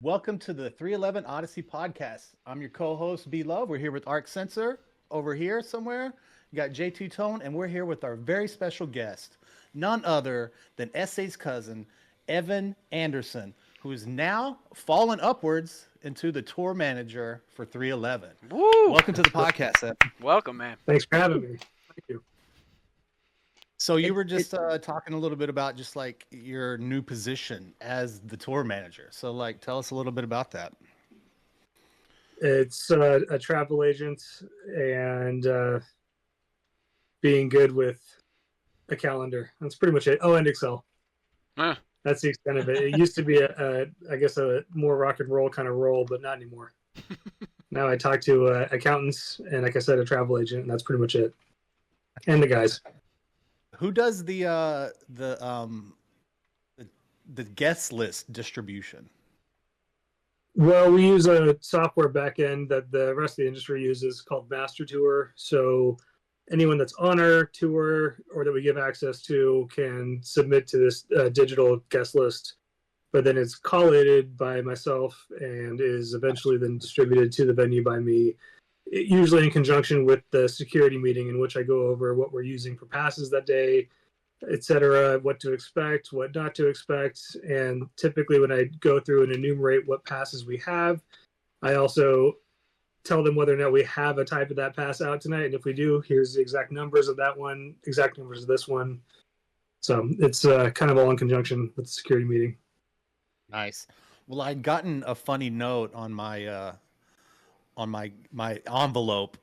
Welcome to the 311 Odyssey podcast. I'm your co-host, B Love. We're here with Arc Sensor over here somewhere. You got J2 Tone, and we're here with our very special guest, none other than SA's cousin, Evan Anderson, who is now fallen upwards into the tour manager for 311. Woo! Welcome to the podcast, Evan. Welcome, man. Thanks for having me. Thank you. So you were just talking a little bit about just like your new position as the tour manager. So like, tell us a little bit about that. It's a travel agent and being good with a calendar. That's pretty much it. Oh, and Excel. Huh. That's the extent of it. It used to be I guess a more rock and roll kind of role, but not anymore. Now I talk to accountants and, like I said, a travel agent, and that's pretty much it. And the guys. Who does the guest list distribution? Well, we use a software backend that the rest of the industry uses called Master Tour. So anyone that's on our tour or that we give access to can submit to this digital guest list. But then it's collated by myself and is eventually then distributed to the venue by me, usually in conjunction with the security meeting in which I go over what we're using for passes that day, etc., what to expect, what not to expect. And typically when I go through and enumerate what passes we have, I also tell them whether or not we have a type of that pass out tonight. And if we do, here's the exact numbers of that one, exact numbers of this one. So it's kind of all in conjunction with the security meeting. Nice. Well, I'd gotten a funny note on my my envelope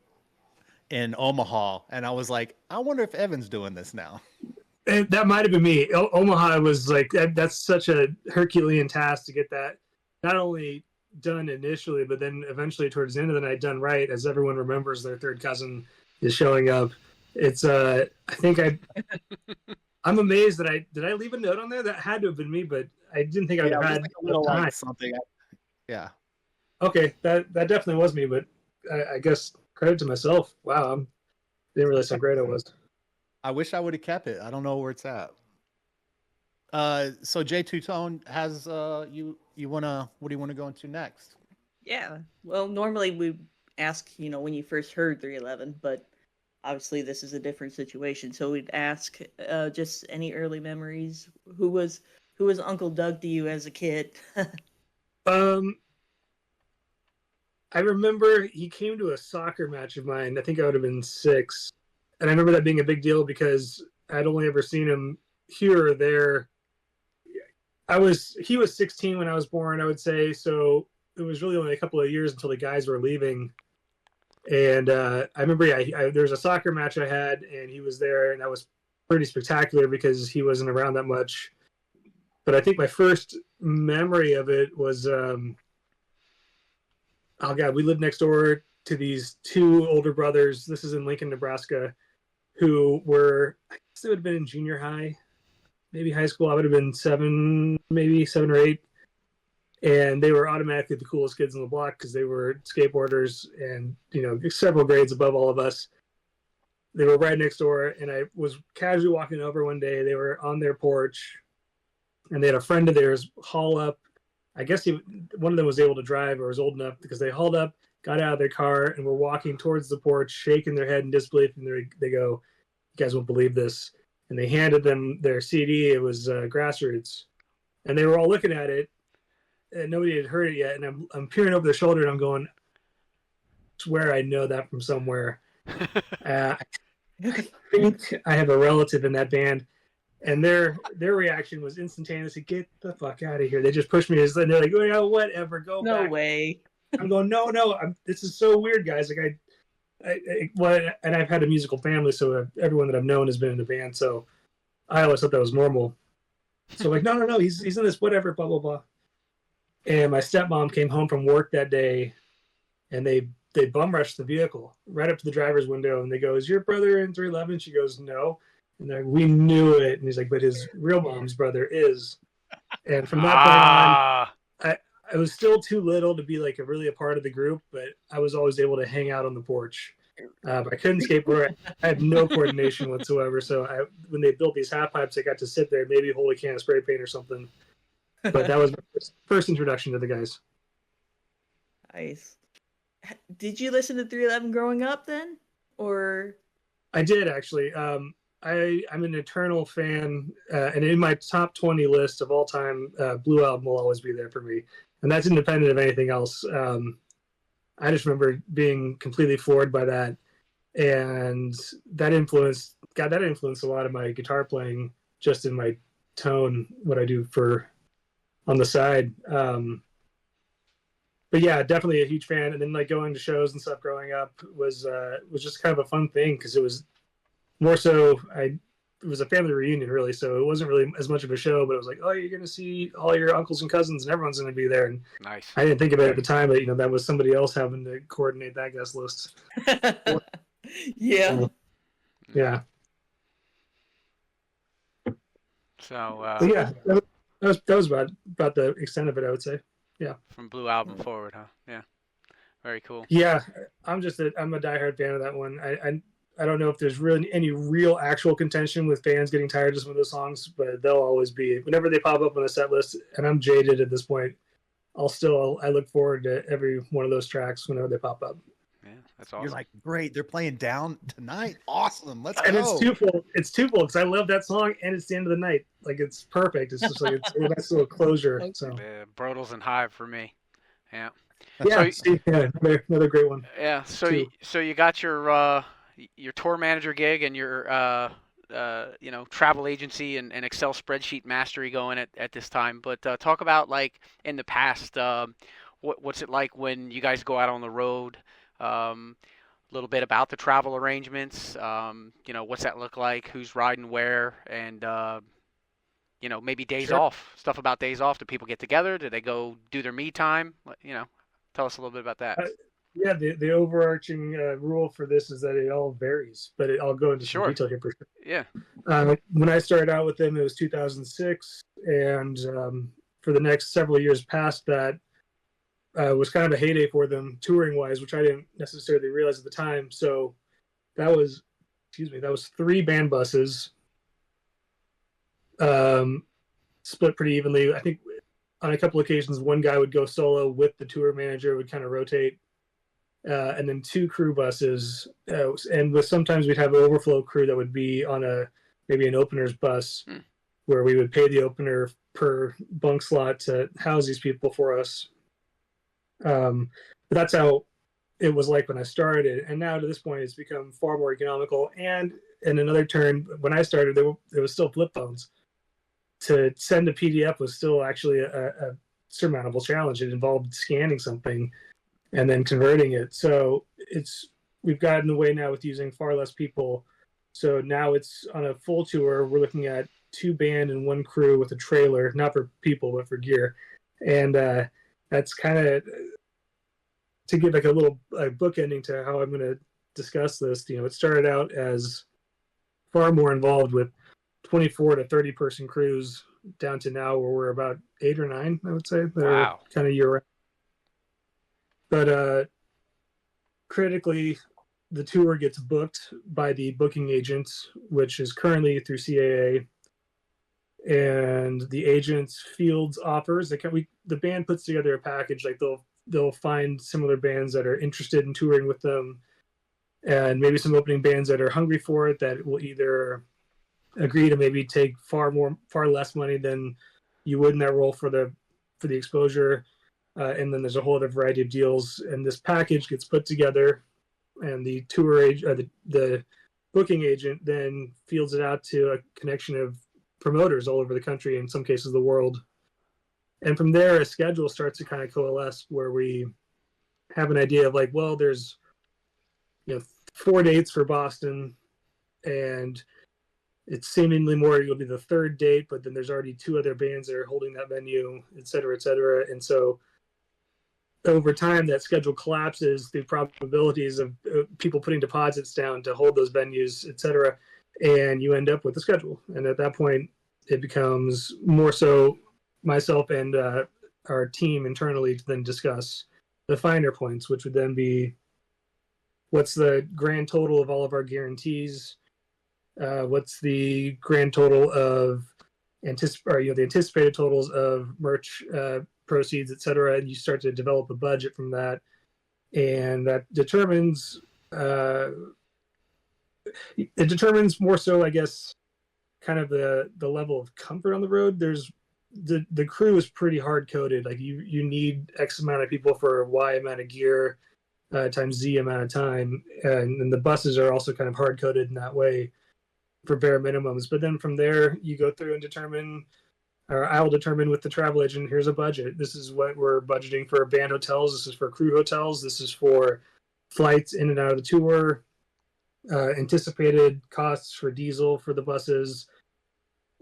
in Omaha, and I was like, I wonder if Evan's doing this now. And that might have been me. Omaha was like that's such a Herculean task to get that not only done initially, but then eventually towards the end of the night done right, as everyone remembers their third cousin is showing up. It's I think I'm amazed that did I leave a note on there? That had to have been me, but I didn't think I would have had like a little like something. Yeah. Okay, that definitely was me, but I guess credit to myself. Wow, I didn't realize how great I was. I wish I would have kept it. I don't know where it's at. So J2 Tone has you wanna, what do you want to go into next? Yeah. Well, normally we ask, when you first heard 311, but obviously this is a different situation. So we'd ask just any early memories. Who was Uncle Doug to you as a kid? I remember he came to a soccer match of mine. I think I would have been 6. And I remember that being a big deal because I'd only ever seen him here or there. He was 16 when I was born, I would say. So it was really only a couple of years until the guys were leaving. And I remember there was a soccer match I had, and he was there, and that was pretty spectacular because he wasn't around that much. But I think my first memory of it was, oh God, we lived next door to these 2 older brothers. This is in Lincoln, Nebraska, who were, I guess they would have been in junior high, maybe high school. I would have been 7 or 8. And they were automatically the coolest kids on the block because they were skateboarders and, several grades above all of us. They were right next door, and I was casually walking over one day. They were on their porch, and they had a friend of theirs haul up. I guess one of them was able to drive or was old enough because they hauled up, got out of their car, and were walking towards the porch, shaking their head in disbelief. And they go, "You guys won't believe this." And they handed them their CD. It was Grassroots. And they were all looking at it, and nobody had heard it yet. And I'm peering over their shoulder, and I'm going, I swear I know that from somewhere. I think I have a relative in that band. And their reaction was instantaneous. Get the fuck out of here. They just pushed me. And they're like, oh, whatever, go back. No way. I'm going, no. This is so weird, guys. Like and I've had a musical family, so everyone that I've known has been in the band. So I always thought that was normal. So like, no, he's in this, whatever, blah, blah, blah. And my stepmom came home from work that day, and they bum rushed the vehicle right up to the driver's window. And they go, "Is your brother in 311?" She goes, "No." And they're like, "We knew it." And he's like, "But his real mom's brother is." And from that point on, I was still too little to be like really a part of the group, but I was always able to hang out on the porch. I couldn't skateboard. I had no coordination whatsoever. So when they built these half pipes, I got to sit there, maybe hold a can of spray paint or something. But that was my first introduction to the guys. Nice. Did you listen to 311 growing up then, or? I did actually. I'm an eternal fan, and in my top 20 list of all time, Blue Album will always be there for me, and that's independent of anything else. I just remember being completely floored by that, and that influenced a lot of my guitar playing, just in my tone, what I do for on the side. But yeah, definitely a huge fan. And then like going to shows and stuff growing up was just kind of a fun thing because it was more so it was a family reunion really, so it wasn't really as much of a show, but it was like, oh, you're going to see all your uncles and cousins and everyone's going to be there. And nice. I didn't think about it at the time, but that was somebody else having to coordinate that guest list. Yeah. Yeah. So yeah, that was about the extent of it, I would say. Yeah. From Blue Album forward, huh? Yeah. Very cool. Yeah, I'm a diehard fan of that one. I don't know if there's really any real actual contention with fans getting tired of some of those songs, but they'll always be, whenever they pop up on the set list, and I'm jaded at this point, I look forward to every one of those tracks whenever they pop up. Yeah, that's awesome. You're like, great, they're playing Down tonight. Awesome, let's and go. It's twofold because I love that song and it's the end of the night. Like it's perfect. It's just like it's a nice little closure. So Brodels and Hive for me. Yeah. Yeah, so, another great one. Yeah. So you got your tour manager gig and your travel agency and Excel spreadsheet mastery going at this time. But talk about like in the past, what's it like when you guys go out on the road? A little bit about the travel arrangements. What's that look like? Who's riding where? And maybe days off. Stuff about days off. Do people get together? Do they go do their me time? Tell us a little bit about that. Yeah, the overarching rule for this is that it all varies, but I'll go into some detail here for sure. Yeah. When I started out with them, it was 2006, and for the next several years past that, was kind of a heyday for them touring-wise, which I didn't necessarily realize at the time. So that was 3 band buses, split pretty evenly. I think on a couple occasions, one guy would go solo with the tour manager, would kind of rotate. And then 2 crew buses, and sometimes we'd have an overflow crew that would be on maybe an opener's bus, where we would pay the opener per bunk slot to house these people for us. But that's how it was like when I started, and now to this point, it's become far more economical. And in another turn, when I started, there was still flip phones. To send a PDF was still actually a surmountable challenge. It involved scanning something and then converting it. So we've gotten away now with using far less people. So now it's on a full tour. We're looking at 2 band and 1 crew with a trailer, not for people, but for gear. And that's kind of to give like a little book ending to how I'm going to discuss this. It started out as far more involved with 24 to 30 person crews down to now where we're about 8 or 9, I would say. Wow. Kind of year round. But critically, the tour gets booked by the booking agent, which is currently through CAA, and the agent fields offers. The band puts together a package. Like they'll find similar bands that are interested in touring with them, and maybe some opening bands that are hungry for it that will either agree to maybe take far less money than you would in that role for the exposure. And then there's a whole other variety of deals, and this package gets put together, and the the booking agent then fields it out to a connection of promoters all over the country, in some cases the world. And from there, a schedule starts to kind of coalesce where we have an idea of like, well, there's 4 dates for Boston, and it's seemingly more it'll be the 3rd date, but then there's already 2 other bands that are holding that venue, et cetera, et cetera. And so over time, that schedule collapses the probabilities of people putting deposits down to hold those venues, et cetera, and you end up with a schedule. And at that point, it becomes more so myself and our team internally to then discuss the finer points, which would then be what's the grand total of all of our guarantees, what's the grand total of the anticipated totals of merch proceeds, etc., and you start to develop a budget from that, and that determines it determines more so, I guess, kind of the level of comfort on the road. There's the crew is pretty hard coded. Like you need X amount of people for Y amount of gear times Z amount of time, and the buses are also kind of hard coded in that way for bare minimums. But then from there, you go through and determine, or I'll determine with the travel agent, here's a budget. This is what we're budgeting for band hotels. This is for crew hotels. This is for flights in and out of the tour. Anticipated costs for diesel for the buses.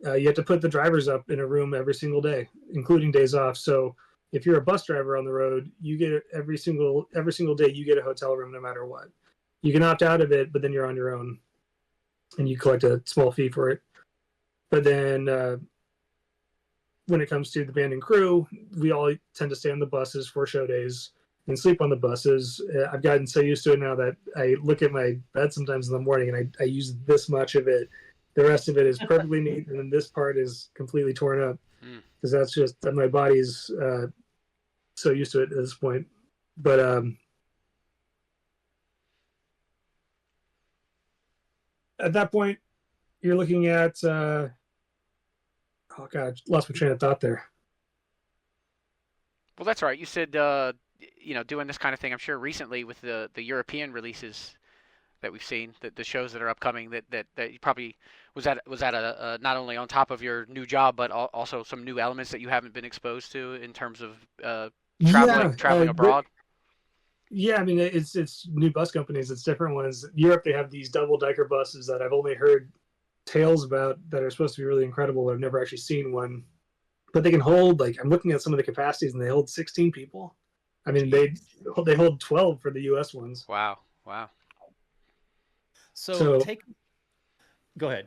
You have to put the drivers up in a room every single day, including days off. So if you're a bus driver on the road, you get every single day you get a hotel room no matter what. You can opt out of it, but then you're on your own, and you collect a small fee for it. But then when it comes to the band and crew, we all tend to stay on the buses for show days and sleep on the buses. I've gotten so used to it now that I look at my bed sometimes in the morning and I use this much of it. The rest of it is perfectly neat, and then this part is completely torn up because that's just my body's so used to it at this point. But at that point, you're looking at oh god, lost my train of thought there. Well, that's right. You said doing this kind of thing. I'm sure recently with the European releases that we've seen, the shows that are upcoming, that you probably was that a not only on top of your new job, but also some new elements that you haven't been exposed to in terms of traveling abroad. Yeah, I mean it's new bus companies. It's different ones. Europe, they have these double decker buses that I've only heard tales about that are supposed to be really incredible. I've never actually seen one, but they can hold, like, I'm looking at some of the capacities and they hold 16 people. I mean, they hold 12 for the U.S. ones. Wow. So go ahead.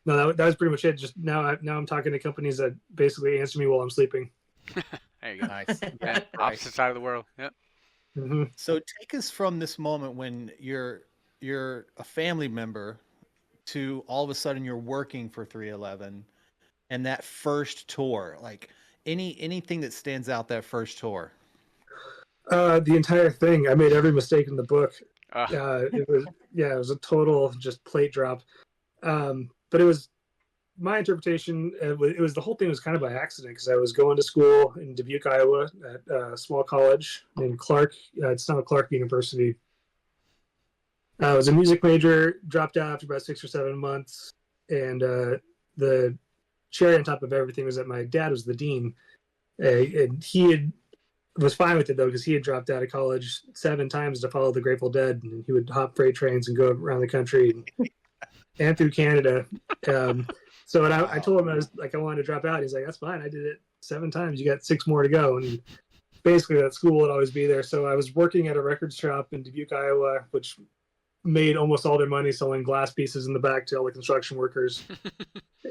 No, that was pretty much it. Just now I'm talking to companies that basically answer me while I'm sleeping. There you go. Nice. Yeah, opposite side of the world. Yep. Mm-hmm. So take us from this moment when you're a family member to all of a sudden you're working for 311 and that first tour. Like anything that stands out that first tour. The entire thing. I made every mistake in the book. It was a total just plate drop. But it was my interpretation. It was the whole thing was kind of by accident because I was going to school in Dubuque, Iowa, at a small college named Clark. It's now Clark University. I was a music major, dropped out after about 6 or 7 months, and the cherry on top of everything was that my dad was the dean, and was fine with it though because he had dropped out of college 7 times to follow the Grateful Dead, and he would hop freight trains and go around the country and through Canada. So when I told him I wanted to drop out, he's like, "That's fine. I did it 7 times. You got 6 more to go." And basically, that school would always be there. So I was working at a record shop in Dubuque, Iowa, which made almost all their money selling glass pieces in the back to all the construction workers.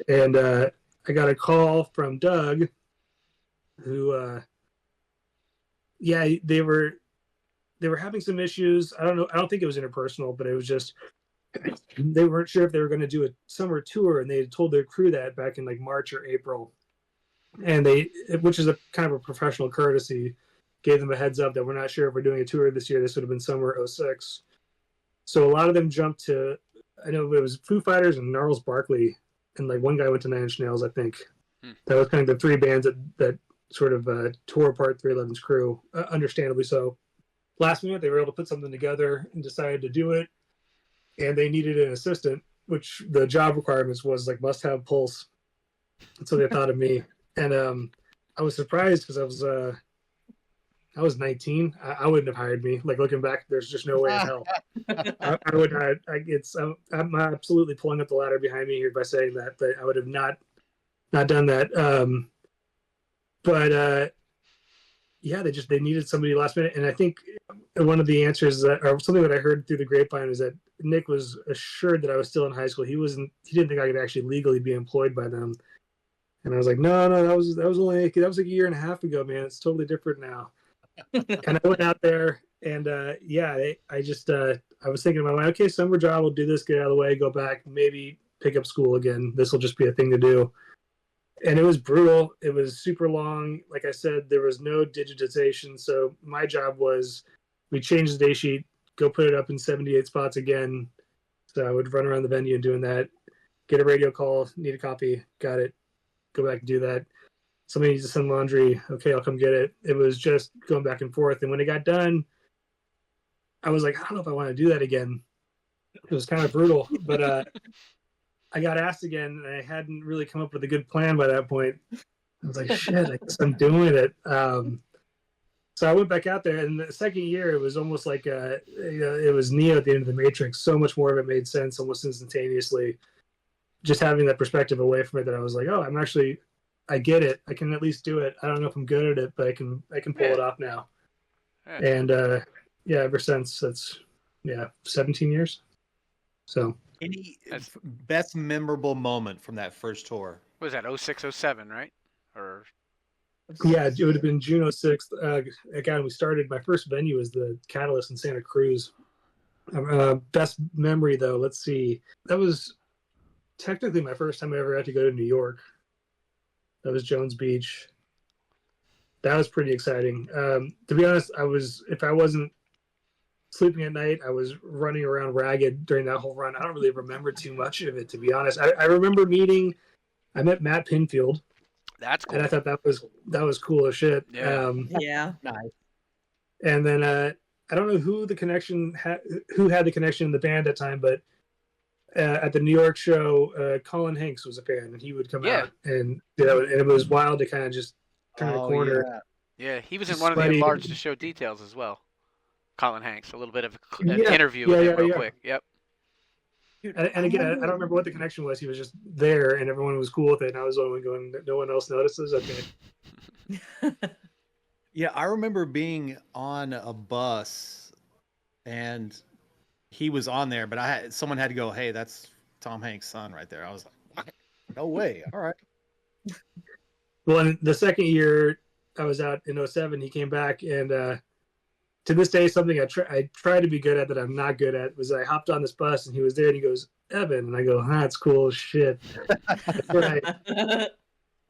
And I got a call from Doug, who. They were having some issues. I don't think it was interpersonal, but it was just they weren't sure if they were going to do a summer tour, and they had told their crew that back in like March or April, and which is a kind of a professional courtesy, gave them a heads up that we're not sure if we're doing a tour this year. This would have been summer '06. So a lot of them jumped to, I know it was Foo Fighters and Gnarls Barkley, and like one guy went to Nine Inch Nails, I think. That was kind of the 3 bands that sort of tore apart 311's crew, understandably so. Last minute, they were able to put something together and decided to do it, and they needed an assistant, which the job requirements was like must have pulse. And so they thought of me, and I was surprised because I was 19. I wouldn't have hired me. Like looking back, there's just no way in hell. I would not. I'm absolutely pulling up the ladder behind me here by saying that I would have not done that. But they needed somebody last minute, and I think one of the answers or something that I heard through the grapevine was that Nick was assured that I was still in high school. He didn't think I could actually legally be employed by them, and I was like, no, that was like a year and a half ago, man. It's totally different now. And I went out there, and I was thinking in my mind, okay, summer job, we'll do this, get out of the way, go back, maybe pick up school again. This will just be a thing to do. and it was brutal. It was super long. Like I said, there was no digitization. So my job was we changed the day sheet, go put it up in 78 spots again. So I would run around the venue and doing that, get a radio call, need a copy, got it, go back and do that. Somebody needs to send laundry. Okay, I'll come get it. It was just going back and forth. And when it got done, I was like, I don't know if I want to do that again. It was kind of brutal, but I got asked again, and I hadn't really come up with a good plan by that point. I was like, shit, I guess I'm doing it. So I went back out there, and the second year, it was almost like it was Neo at the end of the Matrix. So much more of it made sense almost instantaneously. Just having that perspective away from it, that I was like, oh, I get it. I can at least do it. I don't know if I'm good at it, but I can pull it off now. Yeah. And ever since, that's 17 years. So Any best memorable moment from that first tour? What was that, 06, 07, right? Or yeah, it would have been June 6th. Again, we started. My first venue was the Catalyst in Santa Cruz. Best memory though, let's see. That was technically my first time I ever had to go to New York. That was Jones Beach. That was pretty exciting. To be honest, if I wasn't sleeping at night, I was running around ragged during that whole run. I don't really remember too much of it, to be honest. I remember I met Matt Pinfield. that's cool. And I thought that was cool as shit. Yeah. Yeah. Nice. And then I don't know who had the connection in the band at the time, but at the New York show, Colin Hanks was a fan, and he would come out, and and it was wild to kind of just turn a corner. Yeah, he was in one of the Sweaty. enlarged to show details as well. Colin Hanks, a little bit of an interview with him real quick. Yep. And again, I don't remember what the connection was. He was just there, and everyone was cool with it. And I was the only one going, no one else notices. Okay. Yeah, I remember being on a bus, and he was on there, but someone had to go, hey, that's Tom Hanks' son right there. I was like, what? No way. All right. Well, in the second year I was out in 07, he came back, and to this day, something I try to be good at that I'm not good at was I hopped on this bus, and he was there, and he goes, Evan, and I go, that's cool as shit.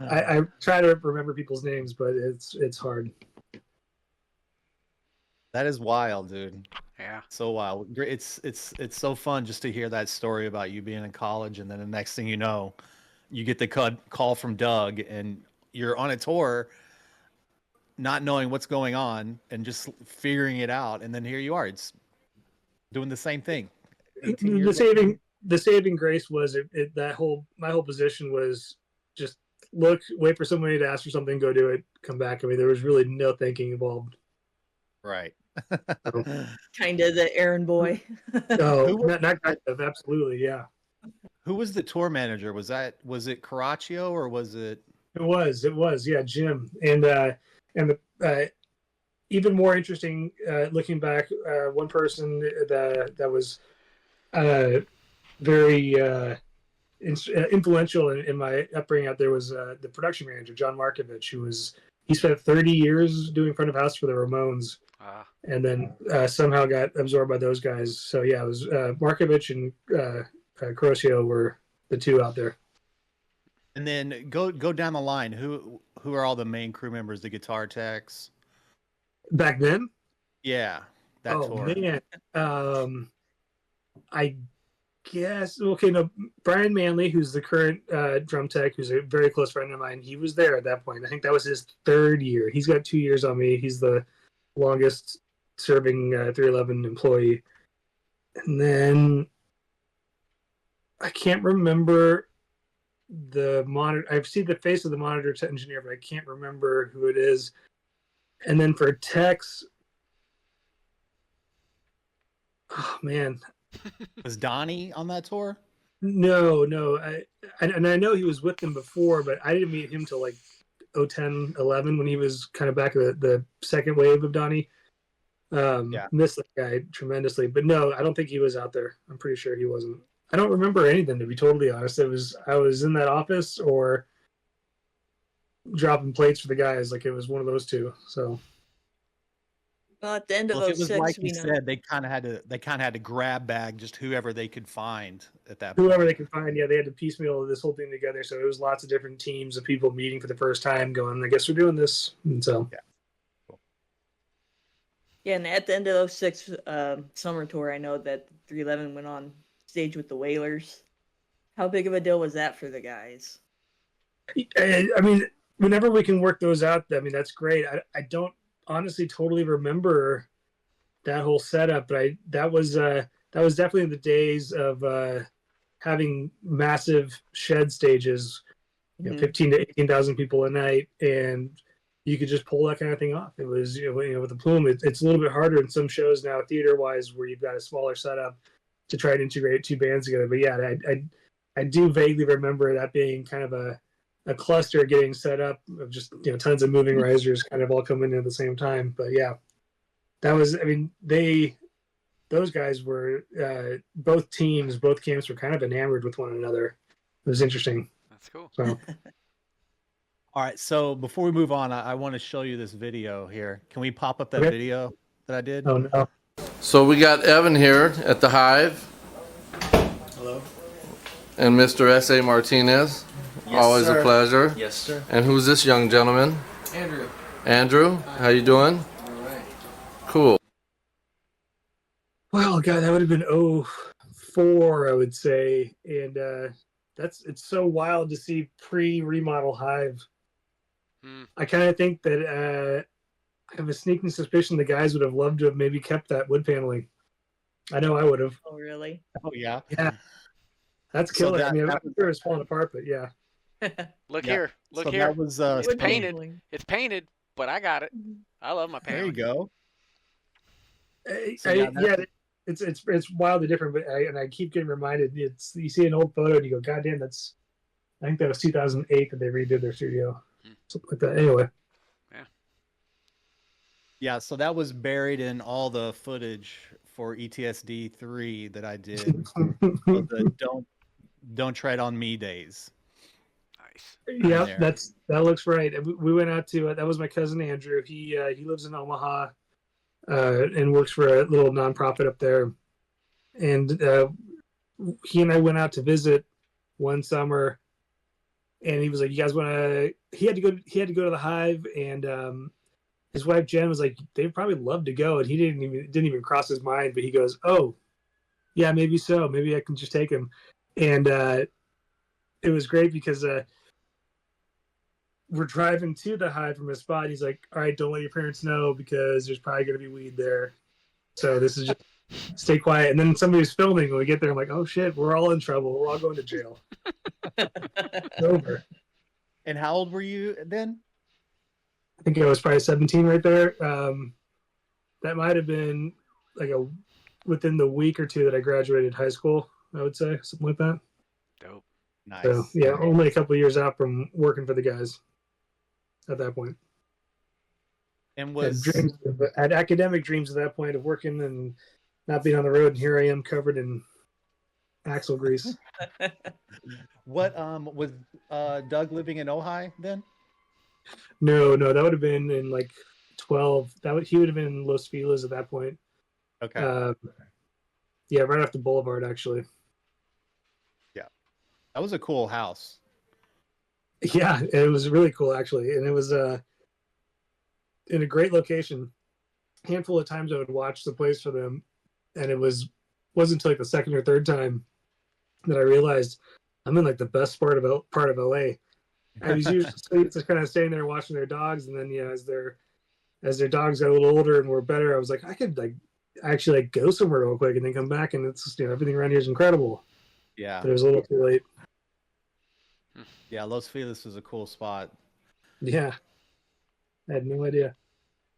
I try to remember people's names, but it's hard. That is wild, dude. Yeah. So wild. It's so fun just to hear that story about you being in college, and then the next thing you know, you get the call from Doug, and you're on a tour, not knowing what's going on and just figuring it out, and then here you are. It's doing the same thing. The saving grace was my whole position was just wait for somebody to ask for something, go do it, come back. I mean, there was really no thinking involved. Right. Kind of the errand boy. No, not kind of, absolutely, yeah. Who was the tour manager? Was it Caraccio, or was it? It was, yeah, Jim. And even more interesting, looking back, one person that was very influential in my upbringing out there was the production manager, John Markovich, he spent 30 years doing front of house for the Ramones, and then somehow got absorbed by those guys. So yeah, it was Markovich and Crocio were the two out there. And then go down the line. Who are all the main crew members, the guitar techs? Back then? Yeah, that tour. Oh man, I guess Brian Manley, who's the current drum tech, who's a very close friend of mine. He was there at that point. I think that was his third year. He's got 2 years on me. He's the longest serving 311 employee. And then I can't remember the monitor. I've seen the face of the monitor engineer, but I can't remember who it is. And then for techs, oh man, was Donnie on that tour? No. I know he was with them before, but I didn't meet him till like 2010, 11 when he was kind of back at the second wave of Donnie. Missed that guy tremendously, but no, I don't think he was out there. I'm pretty sure he wasn't. I don't remember anything, to be totally honest. I was in that office or dropping plates for the guys. Like it was one of those two. So Well, at the end of Well, if it was like 06, you we know. said, they kind of had to grab bag just whoever they could find at that Whoever point. they could find, yeah, they had to piecemeal this whole thing together. So it was lots of different teams of people meeting for the first time, going, "I guess we're doing this." And so, Yeah, and at the end of 06 summer tour, I know that 311 went on stage with the Whalers. How big of a deal was that for the guys? I mean, whenever we can work those out, I mean, that's great. I don't honestly totally remember that whole setup, but that was definitely the days of having massive shed stages, you know, 15 to 18,000 people a night, and you could just pull that kind of thing off. It was, with the Plume, it's a little bit harder in some shows now, theater wise, where you've got a smaller setup to try and integrate two bands together. But yeah, I do vaguely remember that being kind of a cluster getting set up of just, tons of moving risers kind of all coming in at the same time. But yeah, that was, I mean, those guys were, both camps were kind of enamored with one another. It was interesting. That's cool. So, All right, so before we move on, I want to show you this video here. Can we pop up that Okay. video that I did? oh no. So we got Evan here at the Hive. Hello. And Mr. S.A. Martinez. Yes, Always sir. a pleasure. Yes, sir. And who's this young gentleman? Andrew. Andrew, how you doing? All right. Cool. Well, God, that would have been 04, I would say. And it's so wild to see pre-remodel Hive. I kind of think that I have a sneaking suspicion the guys would have loved to have maybe kept that wood paneling. I know I would have. Oh, really? Oh yeah. Yeah. That's So killer. that- I mean, that I'm sure it's falling apart, but yeah. Look Yeah. here. Look So here. that was It's Wood painted. paneling. It's painted, but I got it. I love my there you painting. go. So, Yeah, yeah, it's wildly different, but I keep getting reminded. You see an old photo and you go, "God damn, I think that was 2008 that they redid their studio, something like that." Anyway, Yeah, so that was buried in all the footage for E ETSD 3 that I did. of the don't tread on me days. Nice. yeah, there. that looks right. We went out to that was my cousin Andrew. He lives in Omaha and works for a little nonprofit up there, and he and I went out to visit one summer, and he was like, "You guys want to?" He had to go to the Hive, and his wife Jen was like, "They'd probably love to go," and he didn't even cross his mind. But he goes, "Oh, yeah, maybe so. Maybe I can just take him," and it was great because we're driving to the Hive from his spot. He's like, "All right, don't let your parents know because there's probably going to be weed there. So this is just stay quiet." And then somebody was filming when we get there. I'm like, "Oh shit, we're all in trouble. We're all going to jail." It's over. And how old were you then? I think I was probably 17 right there. That might have been like within the week or two that I graduated high school, I would say, something like that. Dope. Nice. So yeah, only a couple of years out from working for the guys at that point. And Had academic dreams at that point of working and not being on the road, and here I am covered in axle grease. what was Doug living in Ojai then? No, that would have been in like 12. He would have been in Los Feliz at that point. Okay. Yeah, right off the boulevard, actually. That was a cool house. Yeah, it was really cool actually, and it was in a great location. Handful of times I would watch the place for them, and wasn't until like the second or third time that I realized I'm in like the best part of LA. I was usually just kind of staying there watching their dogs, and then as their dogs got a little older and were better, I was like, I could actually go somewhere real quick and then come back, and it's just, everything around here is incredible. Yeah. But it was a little too late. Yeah, Los Feliz was a cool spot. Yeah, I had no idea.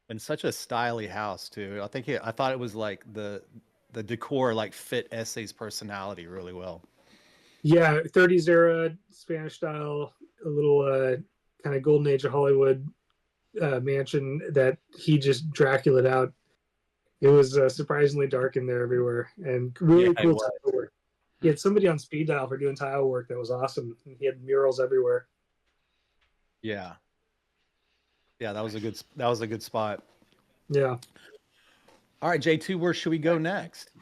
And such a stylish house too. I thought it was like the decor like fit Essay's personality really well. Yeah, 30s era Spanish style, a little kind of golden age of Hollywood mansion that he just Dracula'd out. It was surprisingly dark in there everywhere, and really cool tile work. He had somebody on speed dial for doing tile work that was awesome. He had murals everywhere. Yeah. Yeah, that was a good spot. Yeah. All right, J2, where should we go next?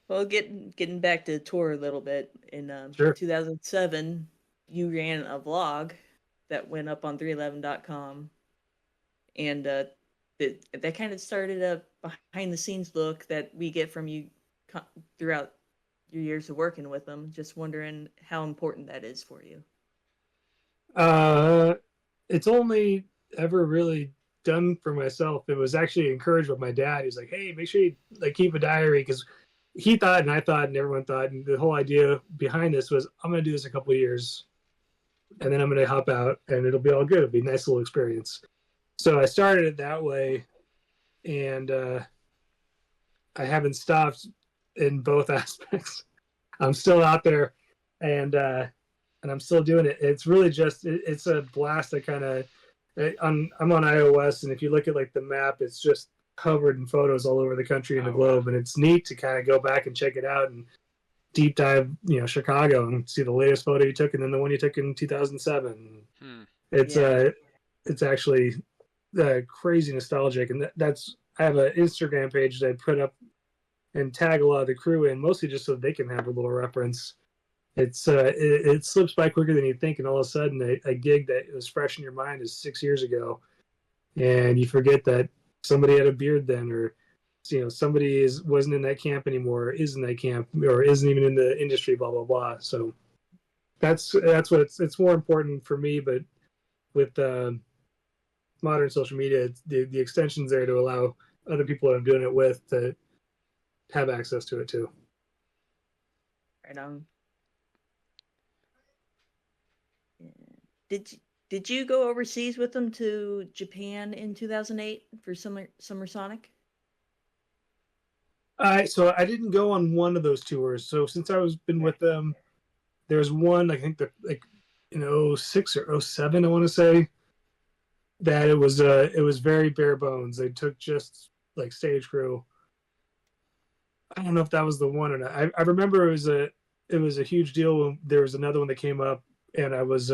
Well, getting back to the tour a little bit, in Sure. 2007, you ran a vlog that went up on 311.com, and that kind of started a behind the scenes look that we get from you throughout your years of working with them. Just wondering how important that is for you. It's only ever really done for myself. It was actually encouraged by my dad. He's like, "Hey, make sure you like keep a diary," because he thought, and I thought, and everyone thought, and the whole idea behind this was, I'm going to do this a couple of years, and then I'm going to hop out, and it'll be all good. It'll be a nice little experience. So I started it that way, and I haven't stopped in both aspects. I'm still out there, and I'm still doing it. It's really just it's a blast. To kind of I'm on iOS, and if you look at like the map, it's just covered in photos all over the country and the globe, and it's neat to kind of go back and check it out and deep dive, Chicago and see the latest photo you took, and then the one you took in 2007. It's actually crazy nostalgic, and that's I have an Instagram page that I put up and tag a lot of the crew in, mostly just so they can have a little reference. It slips by quicker than you think, and all of a sudden a gig that was fresh in your mind is 6 years ago, and you forget that somebody had a beard then, or somebody wasn't in that camp anymore, or is in that camp, or isn't even in the industry, blah blah blah. So that's what it's more important for me. But with modern social media, the extensions there to allow other people that I'm doing it with to have access to it too. Right on. Did you go overseas with them to Japan in 2008 for Summer Sonic? So I didn't go on one of those tours. So since I was been with them, there was one, I think in 06 or 07, I want to say, that it was very bare bones. They took just like stage crew. I don't know if that was the one or not. I remember it was a huge deal when there was another one that came up, and I was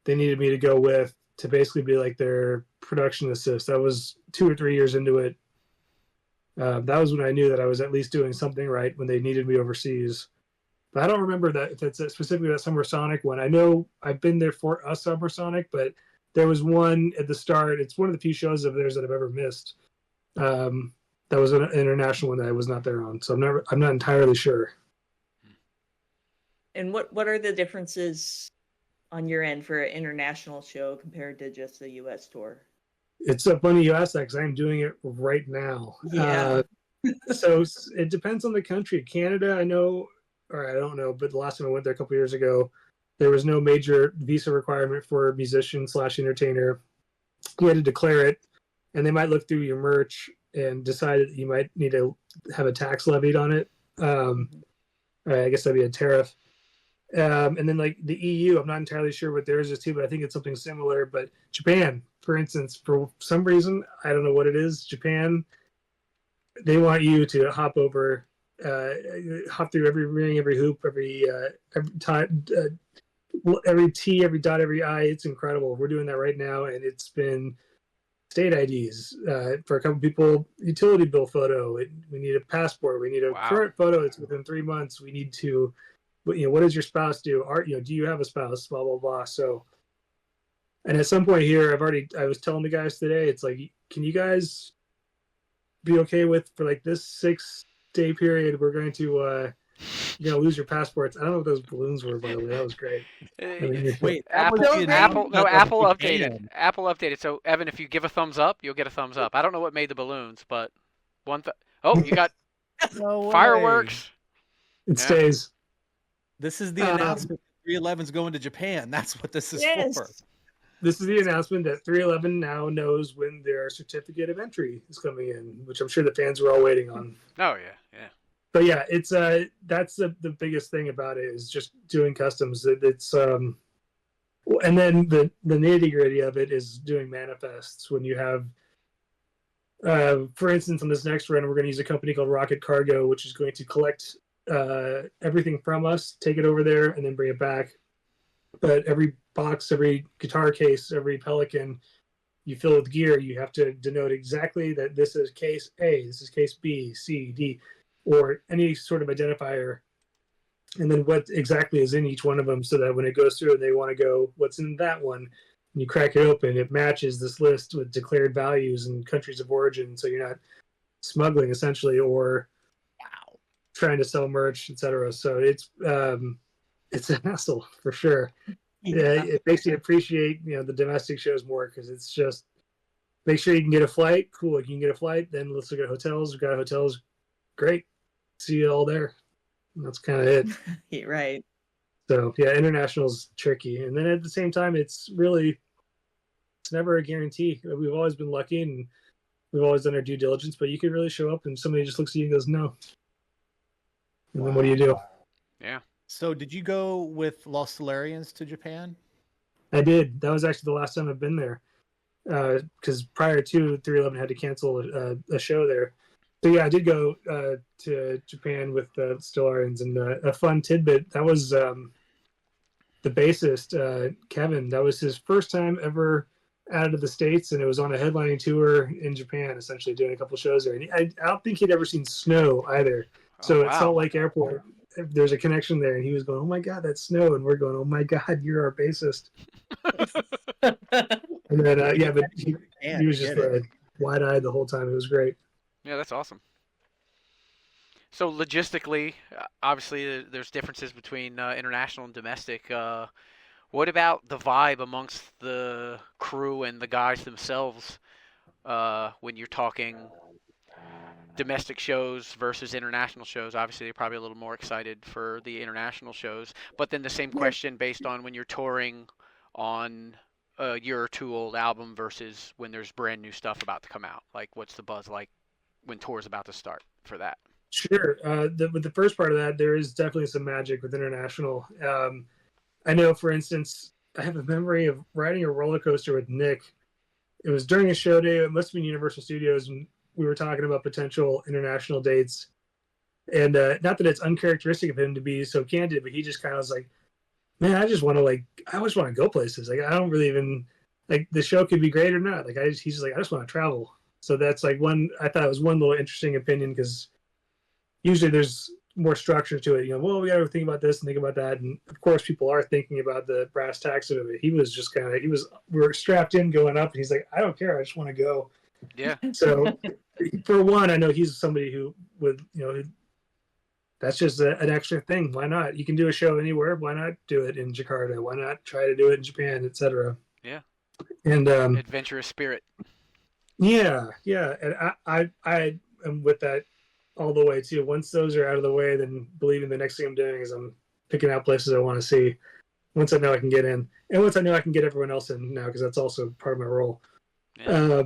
they needed me to go with to basically be like their production assist. That was 2 or 3 years into it. That was when I knew that I was at least doing something right when they needed me overseas. But I don't remember that if it's specifically that Summer Sonic one. I know I've been there for a Summer Sonic, but there was one at the start. It's one of the few shows of theirs that I've ever missed. That was an international one that I was not there on, so I'm not entirely sure. And what are the differences on your end for an international show compared to just the U.S. tour? It's funny you ask that because I'm doing it right now. Yeah. So it depends on the country. Canada, I know, or I don't know, but the last time I went there a couple years ago, there was no major visa requirement for a musician/entertainer. You had to declare it, and they might look through your merch and decide that you might need to have a tax levied on it. I guess that'd be a tariff. And then like the EU, I'm not entirely sure what theirs is too, but I think it's something similar. But Japan, for instance, for some reason, I don't know what it is, Japan, they want you to hop through every ring, every hoop, every time, every T, every dot, every I. It's incredible. We're doing that right now, and it's been state IDs for a couple people, utility bill photo. We need a passport. We need a current photo. It's within 3 months. We need to. What does your spouse do? Do you have a spouse? Blah blah blah. So, and at some point here, I was telling the guys today, it's like, can you guys be okay with for like this 6-day period? We're going to you're gonna lose your passports. I don't know what those balloons were, by the way. That was great. Wait, Apple updated. Apple updated. So Evan, if you give a thumbs up, you'll get a thumbs up. I don't know what made the balloons, but you got fireworks. It stays. This is the announcement. 311's going to Japan. That's what this is for. This is the announcement that 311 now knows when their certificate of entry is coming in, which I'm sure the fans were all waiting on. Oh yeah. But yeah, it's that's the biggest thing about it is just doing customs. It's and then the nitty gritty of it is doing manifests when you have. For instance, on this next run, we're going to use a company called Rocket Cargo, which is going to collect everything from us, take it over there, and then bring it back. But every box, every guitar case, every Pelican you fill with gear, you have to denote exactly that this is case A, this is case B, C, D, or any sort of identifier, and then what exactly is in each one of them, so that when it goes through and they want to go, what's in that one, and you crack it open, it matches this list with declared values and countries of origin, so you're not smuggling essentially or trying to sell merch, etc. So it's a hassle for sure. Yeah, it makes you appreciate the domestic shows more, because it's just make sure you can get a flight. Cool, if you can get a flight, then let's look at hotels. We've got hotels, great. See you all there. And that's kind of it. Yeah, right. So yeah, international's tricky, and then at the same time, it's never a guarantee. We've always been lucky, and we've always done our due diligence. But you could really show up, and somebody just looks at you and goes, "No," and then what do you do? Yeah. So did you go with Los Solarians to Japan? I did. That was actually the last time I've been there, because prior to 311 had to cancel a show there. So yeah, I did go to Japan with Stellarians, and a fun tidbit, that was the bassist, Kevin. That was his first time ever out of the States, and it was on a headlining tour in Japan, essentially doing a couple shows there. And I don't think he'd ever seen snow either. So at Salt Lake Airport, there's a connection there, and he was going, "Oh my God, that's snow," and we're going, "Oh my God, you're our bassist." And then but he was just wide-eyed the whole time. It was great. Yeah, that's awesome. So logistically, obviously, there's differences between international and domestic. What about the vibe amongst the crew and the guys themselves when you're talking domestic shows versus international shows? Obviously, they're probably a little more excited for the international shows. But then the same question based on when you're touring on a year or two old album versus when there's brand new stuff about to come out. Like, what's the buzz like when tour's about to start for that? Sure. With the first part of that, there is definitely some magic with international. I know, for instance, I have a memory of riding a roller coaster with Nick. It was during a show day. It must have been Universal Studios, and we were talking about potential international dates. And not that it's uncharacteristic of him to be so candid, but he just kind of was like, "Man, I just want to go places. Like, I don't really even like the show could be great or not. Like, he's just like, I just want to travel." So that's like I thought it was one little interesting opinion, because usually there's more structure to it. Well, we got to think about this and think about that. And of course, people are thinking about the brass tacks of it. He was just we were strapped in going up, and he's like, "I don't care. I just want to go." Yeah. So for one, I know he's somebody who would, that's just an extra thing. Why not? You can do a show anywhere. Why not do it in Jakarta? Why not try to do it in Japan, etc. Yeah. And adventurous spirit. Yeah. And I am with that all the way too. Once those are out of the way, then believing the next thing I'm doing is I'm picking out places I want to see. Once I know I can get in, and once I know I can get everyone else in now, because that's also part of my role. Yeah.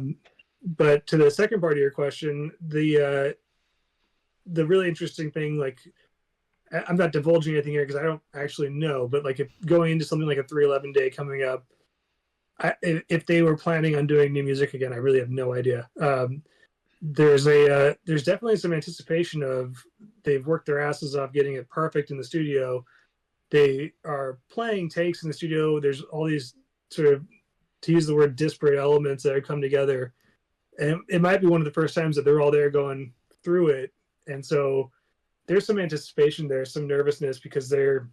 But to the second part of your question, the really interesting thing, like, I'm not divulging anything here because I don't actually know, but like if going into something like a 311 day coming up, if they were planning on doing new music again, I really have no idea. There's definitely some anticipation of they've worked their asses off getting it perfect in the studio. They are playing takes in the studio. There's all these sort of, to use the word, disparate elements that have come together. And it might be one of the first times that they're all there going through it. And so there's some anticipation there, some nervousness, because they're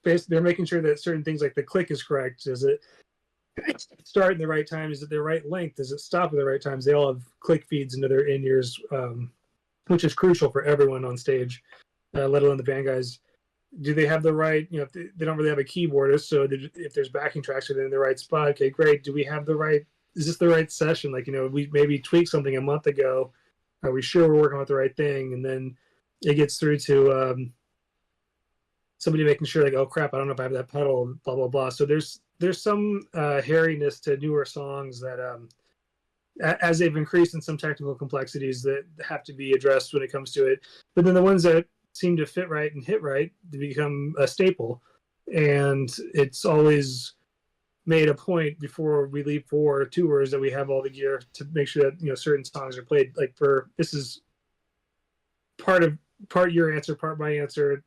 making sure that certain things like the click is correct. Does it start in the right time? Is it the right length? Does it stop at the right times? They all have click feeds into their in-ears, which is crucial for everyone on stage, let alone the band guys. Do they have the right, if they don't really have a keyboardist, so if there's backing tracks, are they in the right spot? Okay, great. Do we have the right, is this the right session? Like, we maybe tweaked something a month ago. Are we sure we're working with the right thing? And then it gets through to somebody making sure, like, oh crap, I don't know if I have that pedal, blah, blah, blah. So there's some hairiness to newer songs that, as they've increased in some technical complexities that have to be addressed when it comes to it. But then the ones that seem to fit right and hit right, they become a staple. And it's always made a point before we leave for tours that we have all the gear to make sure that certain songs are played. Like, this is part your answer, part my answer.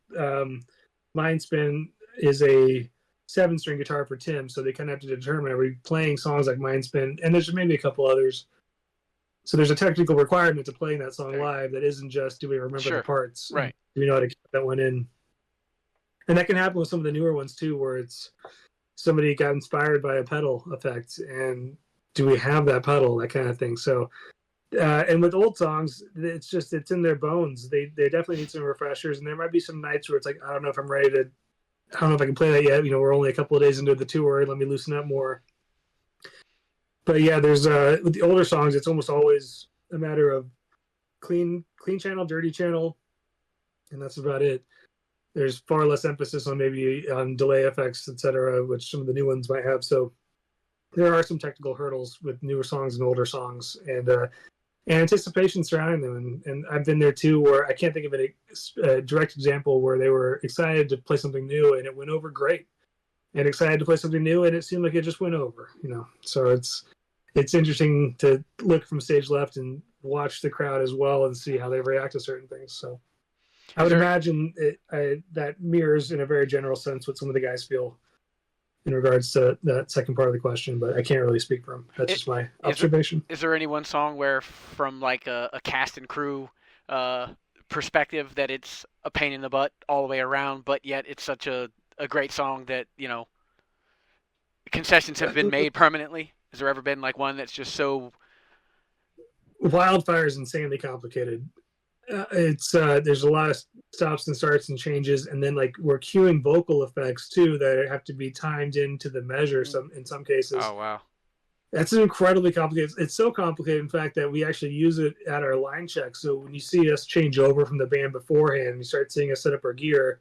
Mindspin is a 7-string guitar for Tim, so they kind of have to determine, are we playing songs like Mindspin, and there's maybe a couple others. So there's a technical requirement to playing that song live that isn't just, do we remember the parts? Right. Do we know how to keep that one in? And that can happen with some of the newer ones too, where it's somebody got inspired by a pedal effect, and do we have that pedal, that kind of thing. So, and with old songs, it's in their bones. They definitely need some refreshers, and there might be some nights where it's like, I don't know if I'm ready to, I don't know if I can play that yet. We're only a couple of days into the tour. Let me loosen up more. But yeah, there's with the older songs, it's almost always a matter of clean channel, dirty channel, and that's about it. There's far less emphasis on maybe on delay effects, etc., which some of the new ones might have. So there are some technical hurdles with newer songs and older songs, and anticipation surrounding them. And I've been there too, where I can't think of a direct example where they were excited to play something new and it went over great, and excited to play something new and it seemed like it just went over. So it's interesting to look from stage left and watch the crowd as well and see how they react to certain things. So I would imagine that mirrors in a very general sense what some of the guys feel in regards to that second part of the question, but I can't really speak for them. That's just my observation. Is there any one song where, from like a cast and crew perspective, that it's a pain in the butt all the way around, but yet it's such a great song that, concessions have been made permanently? Has there ever been like one that's just so... Wildfire is insanely complicated. There's a lot of stops and starts and changes, and then like we're cueing vocal effects too that have to be timed into the measure in some cases. Oh wow, that's incredibly complicated. It's so complicated, in fact, that we actually use it at our line check. So when you see us change over from the band beforehand, you start seeing us set up our gear.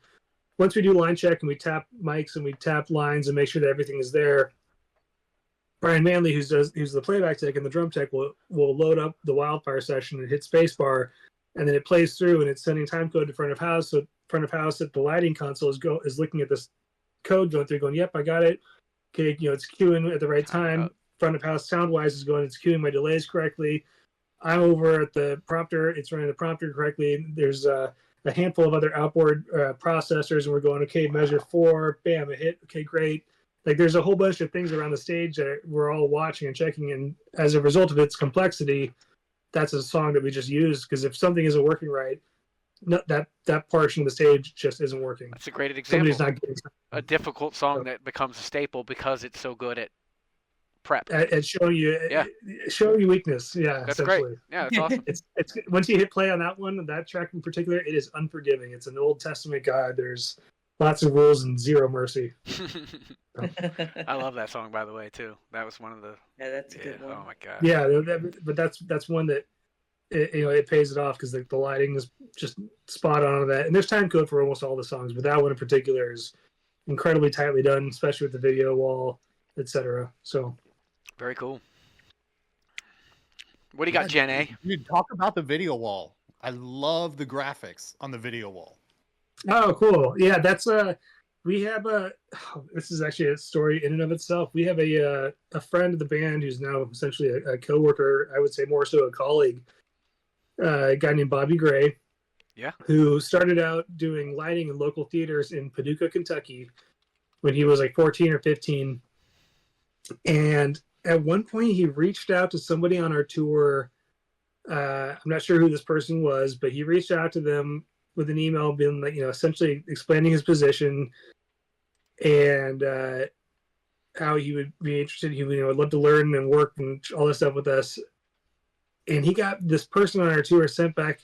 Once we do line check and we tap mics and we tap lines and make sure that everything is there, Brian Manley, who's the playback tech and the drum tech, will load up the Wildfire session and hit spacebar. And then it plays through, and it's sending time code to front of house. So front of house at the lighting console is looking at this code going through, going, "Yep, I got it." Okay, it's queuing at the right time. Front of house sound wise is going, it's queuing my delays correctly. I'm over at the prompter, it's running the prompter correctly. There's a handful of other outboard processors, and we're going, okay, measure 4, bam, a hit. Okay, great. Like there's a whole bunch of things around the stage that we're all watching and checking, and as a result of its complexity, that's a song that we just use, because if something isn't working right, that portion of the stage just isn't working. That's a great example. Somebody's not getting a difficult song that becomes a staple because it's so good at prep. At showing you weakness. Yeah, that's great. Yeah, that's awesome. It's once you hit play on that track in particular, it is unforgiving. It's an Old Testament God. There's lots of rules and zero mercy. I love that song, by the way, too. That was one of the... Yeah, that's a good one. Oh, my God. Yeah, but that's one that, it pays it off, because the lighting is just spot on that. And there's time code for almost all the songs, but that one in particular is incredibly tightly done, especially with the video wall, etc. So... Very cool. What do you got, Jen A? Dude, talk about the video wall. I love the graphics on the video wall. Oh, cool. Yeah, that's we have this is actually a story in and of itself. We have a friend of the band who's now essentially a coworker, I would say more so a colleague, a guy named Bobby Gray. Yeah. Who started out doing lighting in local theaters in Paducah, Kentucky when he was like 14 or 15. And at one point he reached out to somebody on our tour. I'm not sure who this person was, but he reached out to them with an email being like, essentially explaining his position and how he would be interested. He would love to learn and work and all this stuff with us. And he got this person on our tour sent back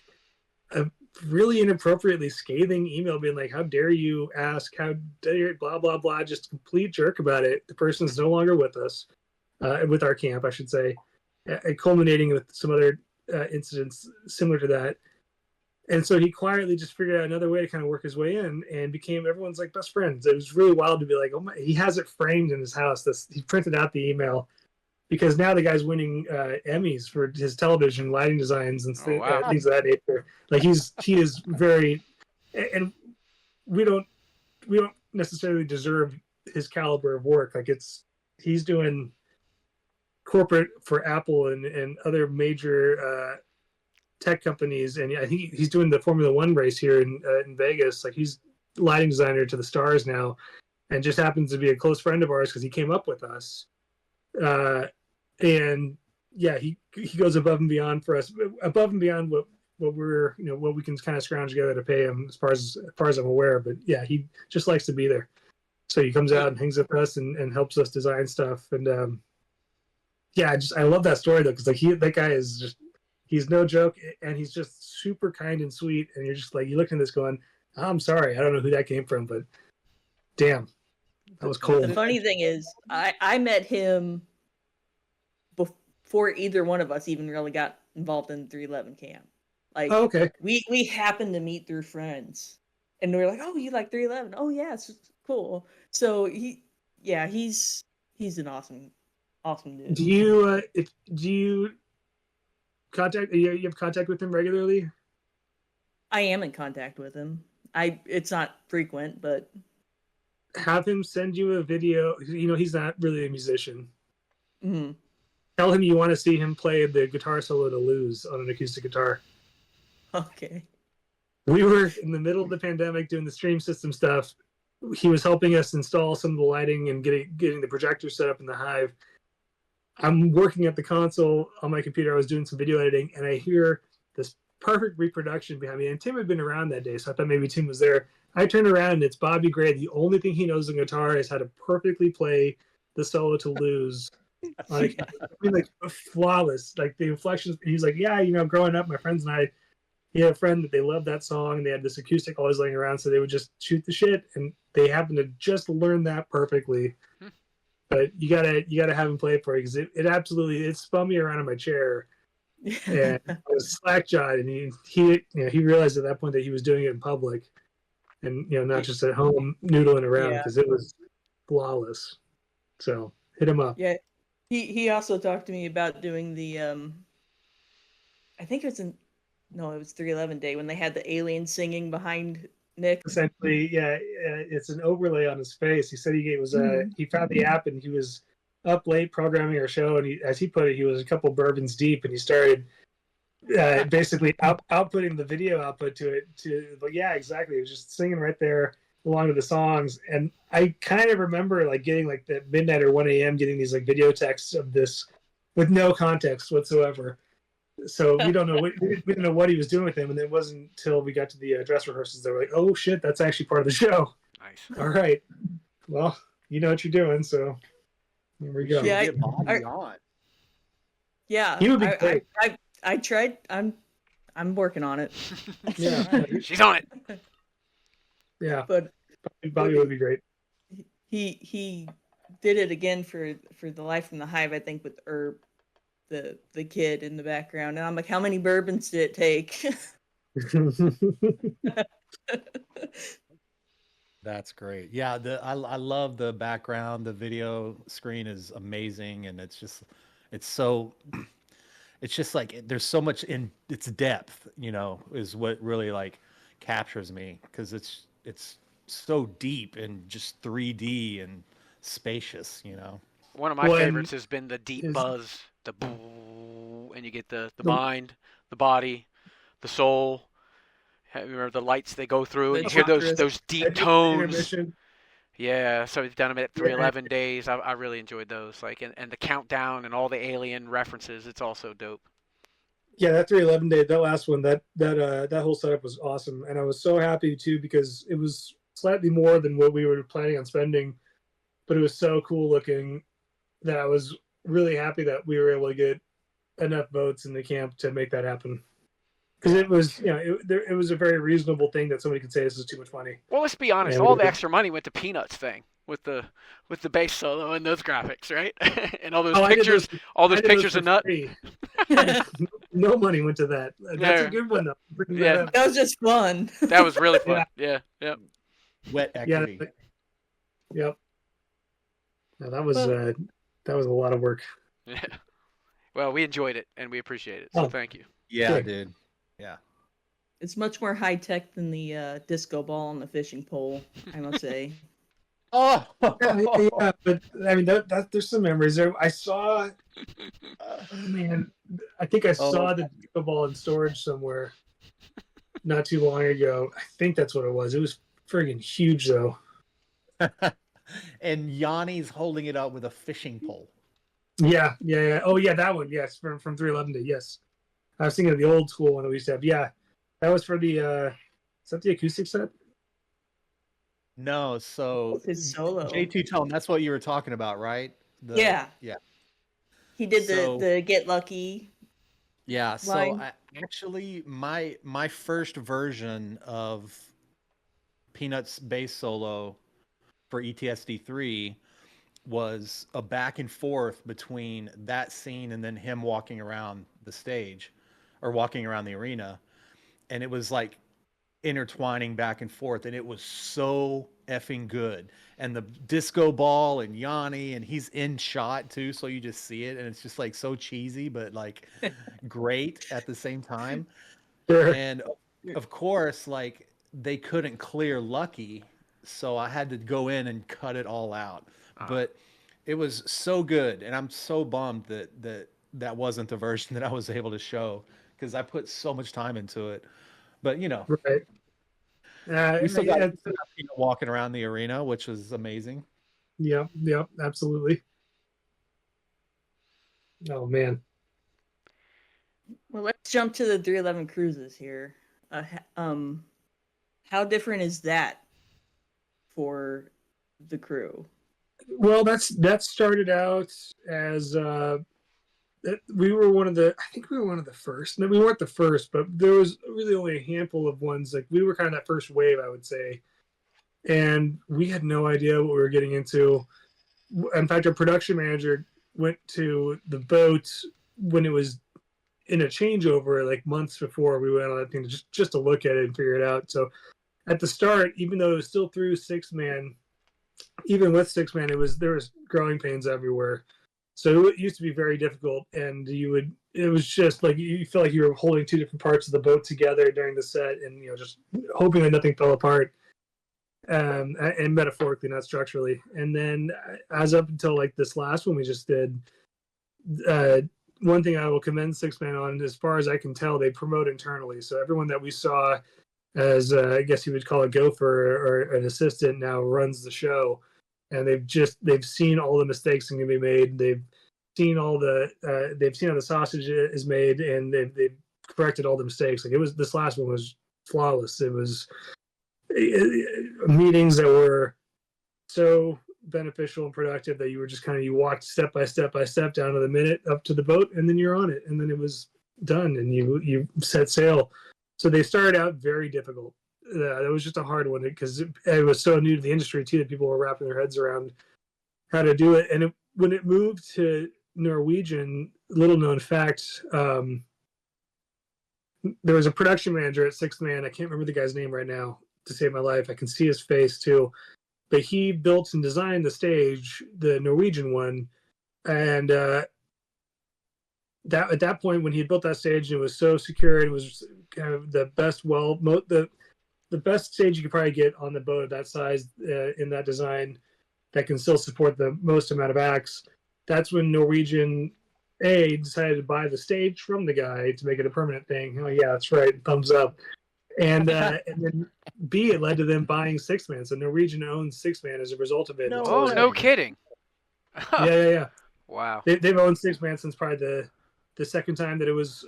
a really inappropriately scathing email being like, how dare you ask, how dare blah, blah, blah, just complete jerk about it. The person's no longer with us, with our camp, I should say, culminating with some other incidents similar to that. And so he quietly just figured out another way to kind of work his way in and became everyone's like best friends. It was really wild to be like, oh my, he has it framed in his house. He printed out the email because now the guy's winning Emmys for his television lighting designs and things of that nature. Like he is very, and we don't necessarily deserve his caliber of work. Like he's doing corporate for Apple and other major tech companies, and I think he's doing the Formula One race here in Vegas. Like he's lighting designer to the stars now, and just happens to be a close friend of ours because he came up with us. And yeah, he goes above and beyond for us, above and beyond what we're, what we can kind of scrounge together to pay him as far as I'm aware. But yeah, he just likes to be there. So he comes out and hangs with us and helps us design stuff. And yeah, I love that story though, because like that guy is just, he's no joke, and he's just super kind and sweet. And you're just like, you look at this going, I'm sorry, I don't know who that came from, but damn, that was cold. The funny thing is, I met him before either one of us even really got involved in the 311 camp. Like, oh, okay. We happened to meet through friends, and we were like, "Oh, you like 311? Oh, yeah, it's cool." So he's an awesome dude. Do you contact? You have contact with him regularly? I am in contact with him. It's not frequent, but have him send you a video. He's not really a musician. Mm-hmm. Tell him you want to see him play the guitar solo to Lose on an acoustic guitar. Okay. We were in the middle of the pandemic doing the stream system stuff. He was helping us install some of the lighting and getting the projector set up in the Hive. I'm working at the console on my computer. I was doing some video editing, and I hear this perfect reproduction behind me. And Tim had been around that day, so I thought maybe Tim was there. I turn around, and it's Bobby Gray. The only thing he knows on guitar is how to perfectly play the solo to Lose. Like flawless. Like the inflections. He's like, yeah, growing up, my friends and I, he had a friend that they loved that song, and they had this acoustic always laying around, so they would just shoot the shit, and they happened to just learn that perfectly. But you gotta have him play it for you, because it absolutely, it spun me around in my chair, and I was slack-jawed, and he realized at that point that he was doing it in public, and not just at home noodling around, because it was flawless. So hit him up. Yeah, he also talked to me about doing the I think it was 311 Day when they had the alien singing behind Nick. Essentially, yeah, it's an overlay on his face. He said he found the app, and he was up late programming our show, and as he put it, he was a couple bourbons deep, and he started basically outputting the video output to it. But yeah, exactly. He was just singing right there along with the songs, and I kind of remember like getting like at midnight or 1 a.m. getting these like video texts of this with no context whatsoever. So we don't know what he was doing with him, and it wasn't until we got to the dress rehearsals they were like, "Oh shit, that's actually part of the show." Nice. All right, well, you know what you're doing, so here we go. Yeah, yeah, he would be great. I tried. I'm working on it. Yeah, she's on it. Yeah, but Bobby would be great. He did it again for the Life from the Hive, I think, with Herb, the kid in the background, and I'm like, how many bourbons did it take? That's great. Yeah, I love the background. The video screen is amazing, and it's just like there's so much in its depth, is what really like captures me, because it's so deep and just 3D and spacious, One of my favorites has been the deep buzz, the boo, and you get the mind, the body, the soul. Remember the lights they go through, and you hear those deep tones. Yeah, so we've done them at 311 Days. I really enjoyed those, like, and the countdown and all the alien references. It's also dope. Yeah, that 311 Day, that last one, that whole setup was awesome, and I was so happy too, because it was slightly more than what we were planning on spending, but it was so cool looking that I was really happy that we were able to get enough votes in the camp to make that happen. Because it was, it was a very reasonable thing that somebody could say this is too much money. Well, let's be honest. All the extra money went to Peanuts thing with the bass solo and those graphics, right? And all those pictures, of Nut. No money went to that. That's a good one, though. That was just fun. That was really fun. Yeah. Wet equity. Yep. Yeah, that was a lot of work. Yeah. Well, we enjoyed it and we appreciate it. So thank you. Yeah, dude. Yeah. It's much more high tech than the disco ball and the fishing pole, I must say. Oh, yeah, but I mean, there's some memories there. I saw, I think I saw the disco ball in storage somewhere not too long ago. I think that's what it was. It was friggin' huge, though. and Yanni's holding it up with a fishing pole. Yeah. Oh yeah, that one. Yes, from 311 Day. Yes, I was thinking of the old school one that we used to have. Yeah, that was for the. Is that the acoustic set? No, so His solo. J2 Tone, that's what you were talking about, right? Yeah. Yeah. He did So- the Get Lucky. Yeah, so line. actually my first version of Peanuts bass solo for ETSD3 was a back and forth between that scene and then him walking around the stage or walking around the arena, and it was like intertwining back and forth, and it was so effing good. And the disco ball and Yanni, and he's in shot too, so you just see it, and it's just like so cheesy but like great at the same time. Sure. And of course, like they couldn't clear Lucky, so I had to go in and cut it all out. But it was so good, and I'm so bummed that wasn't the version that I was able to show, because I put so much time into it. But Right. we still got yeah, people walking around the arena, which was amazing. yeah, absolutely. Oh man. Well, let's jump to the 311 cruises here. How different is that for the crew? Well, that started out as we were one of the. I think we were one of the first. No, we weren't the first, but there was really only a handful of ones. Like we were kind of that first wave, I would say, and we had no idea what we were getting into. In fact, our production manager went to the boat when it was in a changeover, like months before we went on that thing, just to look at it and figure it out. So at the start, even though it was still through 6-man, even with 6-man, there was growing pains everywhere. So it used to be very difficult, and it was just like you felt like you were holding two different parts of the boat together during the set, and just hoping that nothing fell apart. And metaphorically, not structurally. And then as up until like this last one we just did, one thing I will commend 6-man on, as far as I can tell, they promote internally. So everyone that we saw as I guess you would call a gopher or an assistant now runs the show, and they've seen all the mistakes that can be made. They've seen how the sausage is made, and they've corrected all the mistakes. Like this last one was flawless. It was meetings that were so beneficial and productive that you were just you walked step by step down to the minute up to the boat, and then you're on it, and then it was done, and you set sail. So they started out very difficult. That was just a hard one because it was so new to the industry too that people were wrapping their heads around how to do it. And when it moved to Norwegian, little known fact, there was a production manager at 6-man. I can't remember the guy's name right now to save my life. I can see his face too, but he built and designed the stage, the Norwegian one, and that at that point when he built that stage, it was so secure. It was kind of the best, the best stage you could probably get on the boat of that size in that design that can still support the most amount of acts. That's when Norwegian decided to buy the stage from the guy to make it a permanent thing. Oh yeah, that's right. Thumbs up. And then B, it led to them buying 6-man. So Norwegian owns 6-man as a result of it. No kidding. Yeah. Wow. They've owned 6-man since probably the second time that it was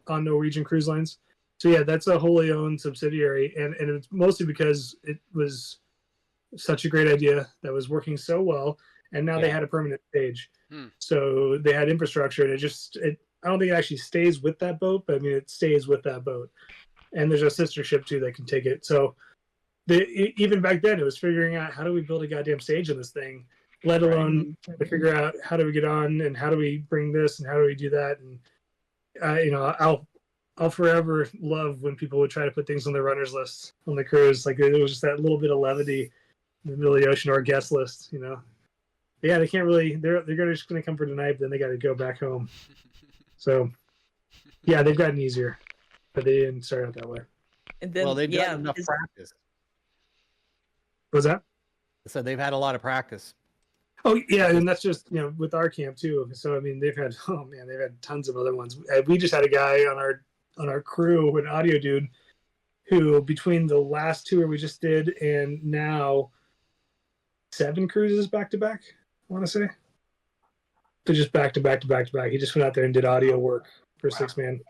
on Norwegian Cruise Lines. So yeah, that's a wholly owned subsidiary, and it's mostly because it was such a great idea that was working so well, and now they had a permanent stage. So they had infrastructure, and I don't think it actually stays with that boat, but I mean it stays with that boat. And there's a sister ship too that can take it. So even back then, it was figuring out how do we build a goddamn stage in this thing, let alone trying to figure out how do we get on and how do we bring this and how do we do that. And I'll forever love when people would try to put things on their runners list on the cruise. Like it was just that little bit of levity in the middle of the ocean or a guest list. Yeah, they can't really. They're just going to come for tonight, but then they got to go back home. So yeah, they've gotten easier. But they didn't start out that way. And then, they've got enough practice. What's that? So they've had a lot of practice. Oh yeah, and that's just with our camp too. So I mean, they've had tons of other ones. We just had a guy on our crew, an audio dude, who between the last tour we just did and now 7 cruises back to back, I want to say. But just back to back to back to back. He just went out there and did audio work for Six Man.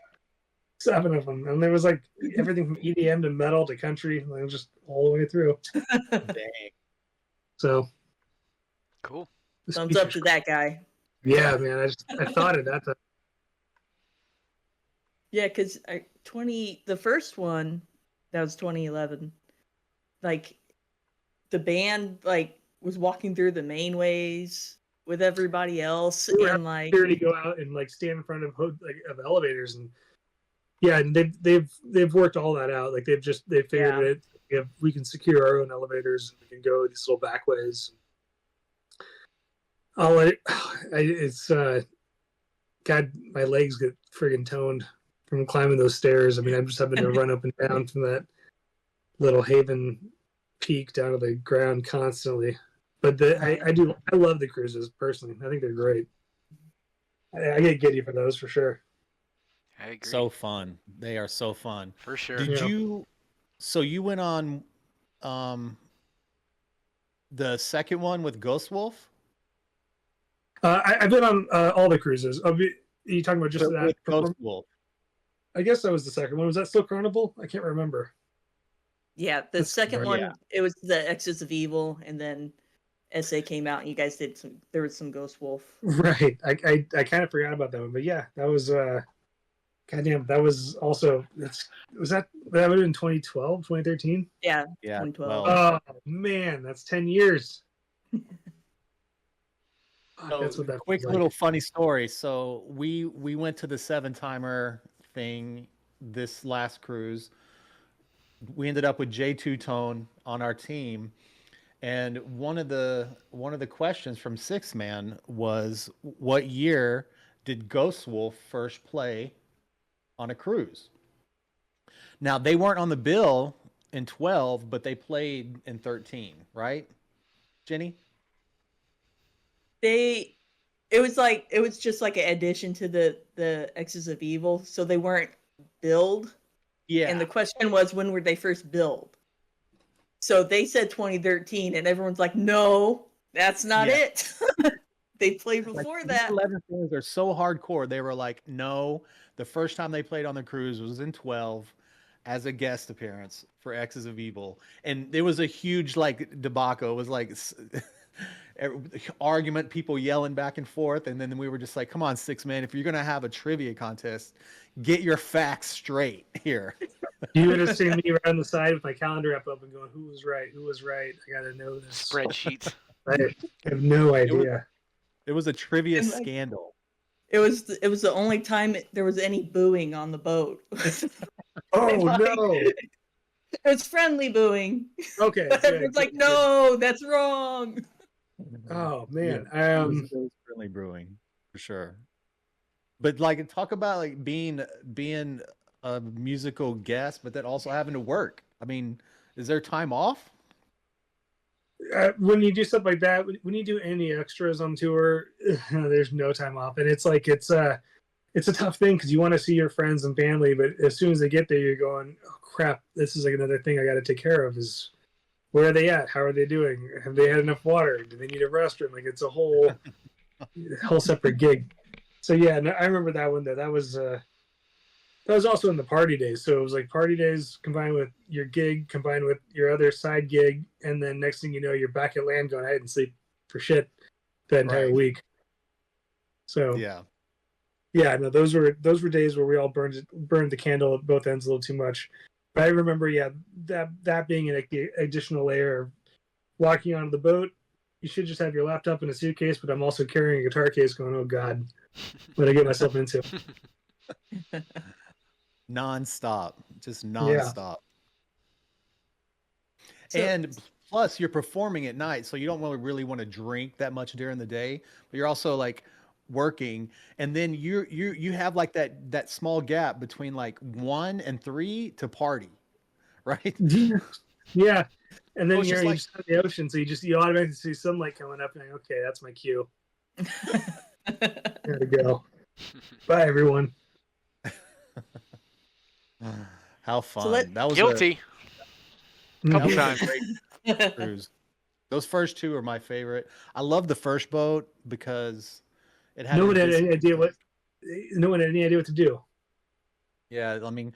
7 of them. And there was like everything from EDM to metal to country, like just all the way through. Dang. So Cool. Thumbs up to that guy. Yeah, man. I thought of that. Yeah, because the first one, that was 2011. Like, the band like was walking through the main ways with everybody else, and like to go out and like stand in front of elevators, and yeah, and they've worked all that out. Like they figured it. We can secure our own elevators, and we can go these little back ways. It's God, my legs get friggin' toned from climbing those stairs. I mean, I'm just having to run up and down from that little Haven peak down to the ground constantly. But I love the cruises personally. I think they're great. I get giddy for those for sure. I agree. So fun. They are so fun. For sure. Did you? So you went on the second one with Ghost Wolf? I've been on all the cruises. Are you talking about just that? Ghost Wolf. I guess that was the second one. Was that still Carnival? I can't remember. Yeah, the second one, it was the Exes of Evil, and then SA came out, and you guys did there was some Ghost Wolf. Right. I kind of forgot about that one, but yeah, that was goddamn. That was also that would have been 2012, 2013? Yeah, Yeah, 2012. Oh man, that's 10 years. So, that's what that quick feels like. little funny story. So we went to the 7-timer thing this last cruise. We ended up with J2 Tone on our team, and one of the questions from Six Man was, what year did Ghost Wolf first play on a cruise? Now, they weren't on the bill in 12, but they played in 13, right, Jenny? It was just like an addition to the Exes of Evil, so they weren't billed. Yeah. And the question was, when were they first billed? So they said 2013, and everyone's like, no, that's not it. They played before that. 11 fans are so hardcore. They were like, no, the first time they played on the cruise was in 12 as a guest appearance for Exes of Evil. And it was a huge like debacle. It was like argument, people yelling back and forth. And then we were just like, come on, Six Man, if you're going to have a trivia contest, get your facts straight here. You would have seen me right on the side with my calendar up and going, who was right? Who was right? I got to know this. Spreadsheets. I have no idea. It was a trivia scandal. It was the only time there was any booing on the boat. Oh, no. It was friendly booing. Okay. It's like, no, that's wrong. Oh, man. It was friendly brewing, for sure. But like, talk about like being a musical guest, but then also having to work. I mean, is there time off? When you do stuff like that, when you do any extras on tour, there's no time off, and it's like it's a tough thing because you want to see your friends and family, but as soon as they get there, you're going, oh crap, this is like another thing I got to take care of. Is where are they at? How are they doing? Have they had enough water? Do they need a restroom? Like it's a whole separate gig. So yeah, I remember that one though. That was also in the party days. So it was like party days combined with your gig, combined with your other side gig. And then next thing you know, you're back at land going, I didn't sleep for shit that entire week. So yeah, no, those were days where we all burned the candle at both ends a little too much. But I remember, that being an additional layer of walking onto the boat. You should just have your laptop in a suitcase, but I'm also carrying a guitar case going, oh God, what did I get myself into? Non-stop, just non-stop. And plus you're performing at night, so you don't really want to drink that much during the day, but you're also like working, and then you have like that small gap between like 1 and 3 to party, right? Yeah. And then you're like, just on the ocean, so you automatically see sunlight coming up, and you're like, okay, that's my cue. Gotta go. Bye, everyone. How fun! So that was guilty. Couple times. Great cruise. Those first two are my favorite. I love the first boat because it had No a one had dis- any idea what. No one had any idea what to do. Yeah, I mean,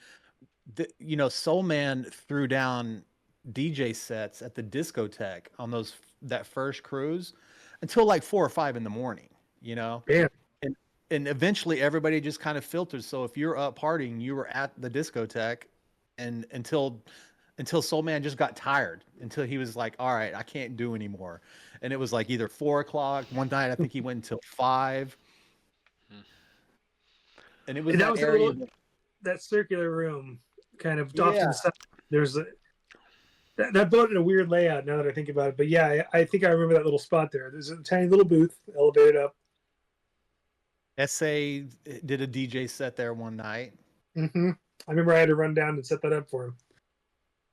Soul Man threw down DJ sets at the discotheque on that first cruise until like 4 or 5 in the morning. You know, Damn. and eventually everybody just kind of filters. So if you're up partying, you were at the discotheque, and until Soul Man just got tired, until he was like, all right, I can't do anymore. And it was like either 4 o'clock one night. I think he went until 5. And it was And that was area. that circular room, kind of off to Yeah. the side. There's that boat in a weird layout. Now that I think about it, but yeah, I think I remember that little spot there. There's a tiny little booth, elevated up. SA did a DJ set there one night. Mm-hmm. I remember I had to run down and set that up for him.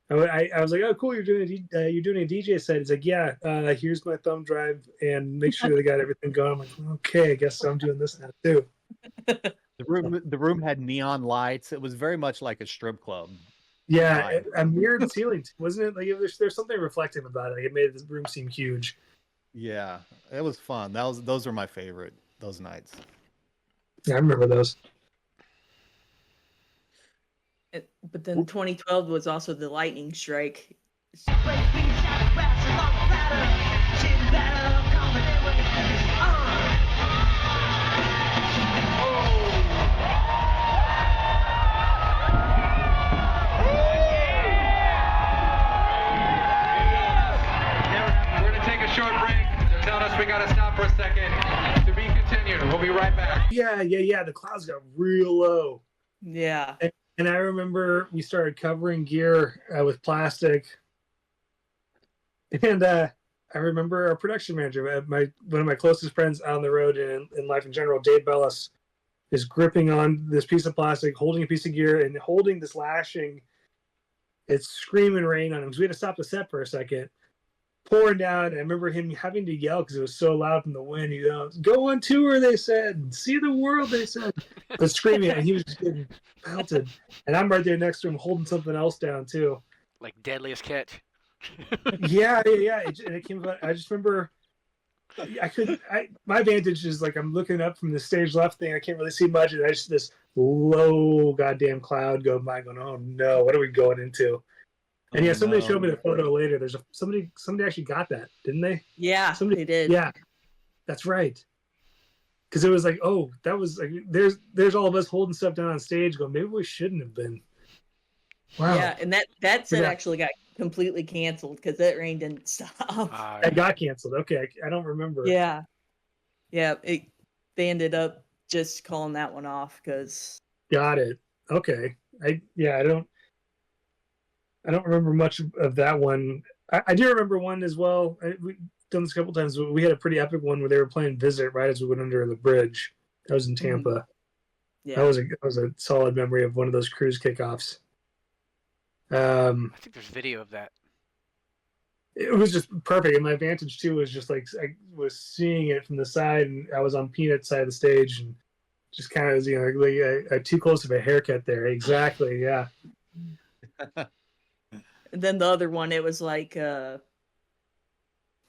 I was like, oh, cool, you're doing a DJ set. He's like, yeah, here's my thumb drive and make sure they got everything going. I'm like, okay, I guess I'm doing this now too. The room had neon lights. It was very much like a strip club. Yeah, a mirrored ceiling, wasn't it? Like there's something reflective about it. Like, it made the room seem huge. Yeah, it was fun. Those were my favorite, those nights. Yeah, I remember those. But then 2012 was also the lightning strike. We're going to take a short break. They're telling us we got to stop for a second. To be continued. We'll be right back. Yeah. The clouds got real low. Yeah. And I remember we started covering gear with plastic. And I remember our production manager, one of my closest friends on the road and in life in general, Dave Bellis, is gripping on this piece of plastic, holding a piece of gear, and holding this lashing. It's screaming rain on him. So we had to stop the set for a second. Pouring down. And I remember him having to yell because it was so loud from the wind. You know, go on tour, they said. See the world, they said. But screaming, and he was just getting pelted. And I'm right there next to him holding something else down, too. Like Deadliest Catch. Yeah. It came about. I just remember my vantage is like I'm looking up from the stage left thing. I can't really see much. And I just this low goddamn cloud going by going, oh no, what are we going into? And yeah, somebody showed me the photo later. There's somebody actually got that, didn't they? Yeah, somebody they did. Yeah, that's right. Because it was like, oh, that was like there's all of us holding stuff down on stage, going, maybe we shouldn't have been. Wow. Yeah, and that set actually got completely canceled because that rain didn't stop. It got canceled. Okay, I don't remember. Yeah. They ended up just calling that one off because. Got it. Okay. I don't remember much of that one. I do remember one as well. We've done this a couple times. We had a pretty epic one where they were playing Visit right as we went under the bridge. That was in Tampa. Yeah. That was a solid memory of one of those cruise kickoffs. I think there's video of that. It was just perfect, and my vantage too was just like I was seeing it from the side, and I was on Peanut's side of the stage, and just kind of like too close of a haircut there. Exactly, yeah. And then the other one, it was like, I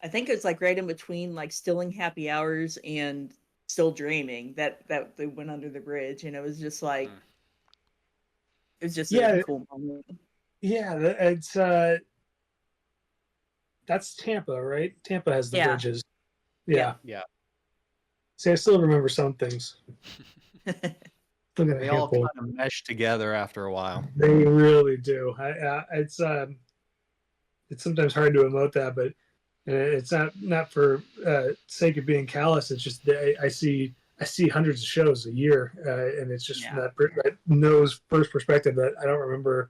think it was like right in between like Stilling Happy Hours and Still Dreaming that they went under the bridge, and it was just like, it was just a cool moment. Yeah, it's that's Tampa, right? Tampa has the bridges. Yeah. See, I still remember some things. They all kind of mesh together after a while. They really do. It's sometimes hard to emote that, but it's not for sake of being callous. It's just I see hundreds of shows a year, and it's just that nose first perspective that I don't remember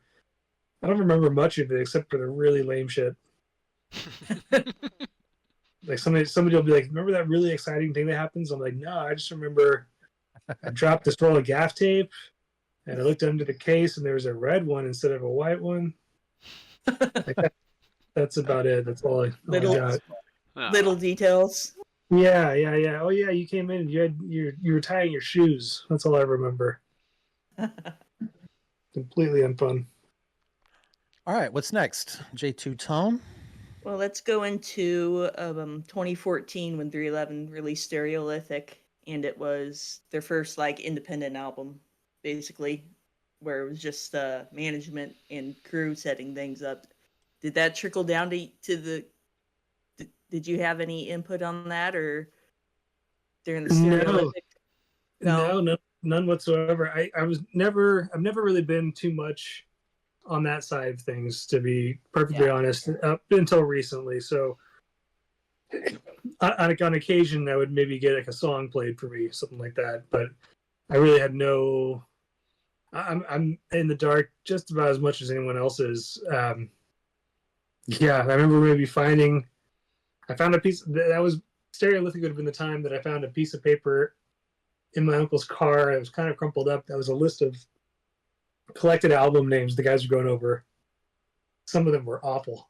much of it except for the really lame shit. Like somebody will be like, "Remember that really exciting thing that happens?" I'm like, "No, I just remember I dropped this roll of gaff tape, and I looked under the case, and there was a red one instead of a white one." Like that's about it. That's all I got. Little details. Yeah. Oh yeah, you came in. You were tying your shoes. That's all I remember. Completely unfun. All right, what's next? J2 Tone. Well, let's go into 2014 when 311 released Stereolithic, and it was their first like independent album, basically, where it was just management and crew setting things up. Did that trickle down to the? Did you have any input on that, or during the Stereolithic? No, none whatsoever. I've never really been too much on that side of things, to be perfectly honest, up until recently. So on occasion, I would maybe get like a song played for me, something like that. But I really had no. I'm in the dark just about as much as anyone else is. Yeah, I remember maybe I found a piece that was Stereolithic. Would have been the time that I found a piece of paper in my uncle's car. It was kind of crumpled up. That was a list of collected album names the guys were going over. Some of them were awful.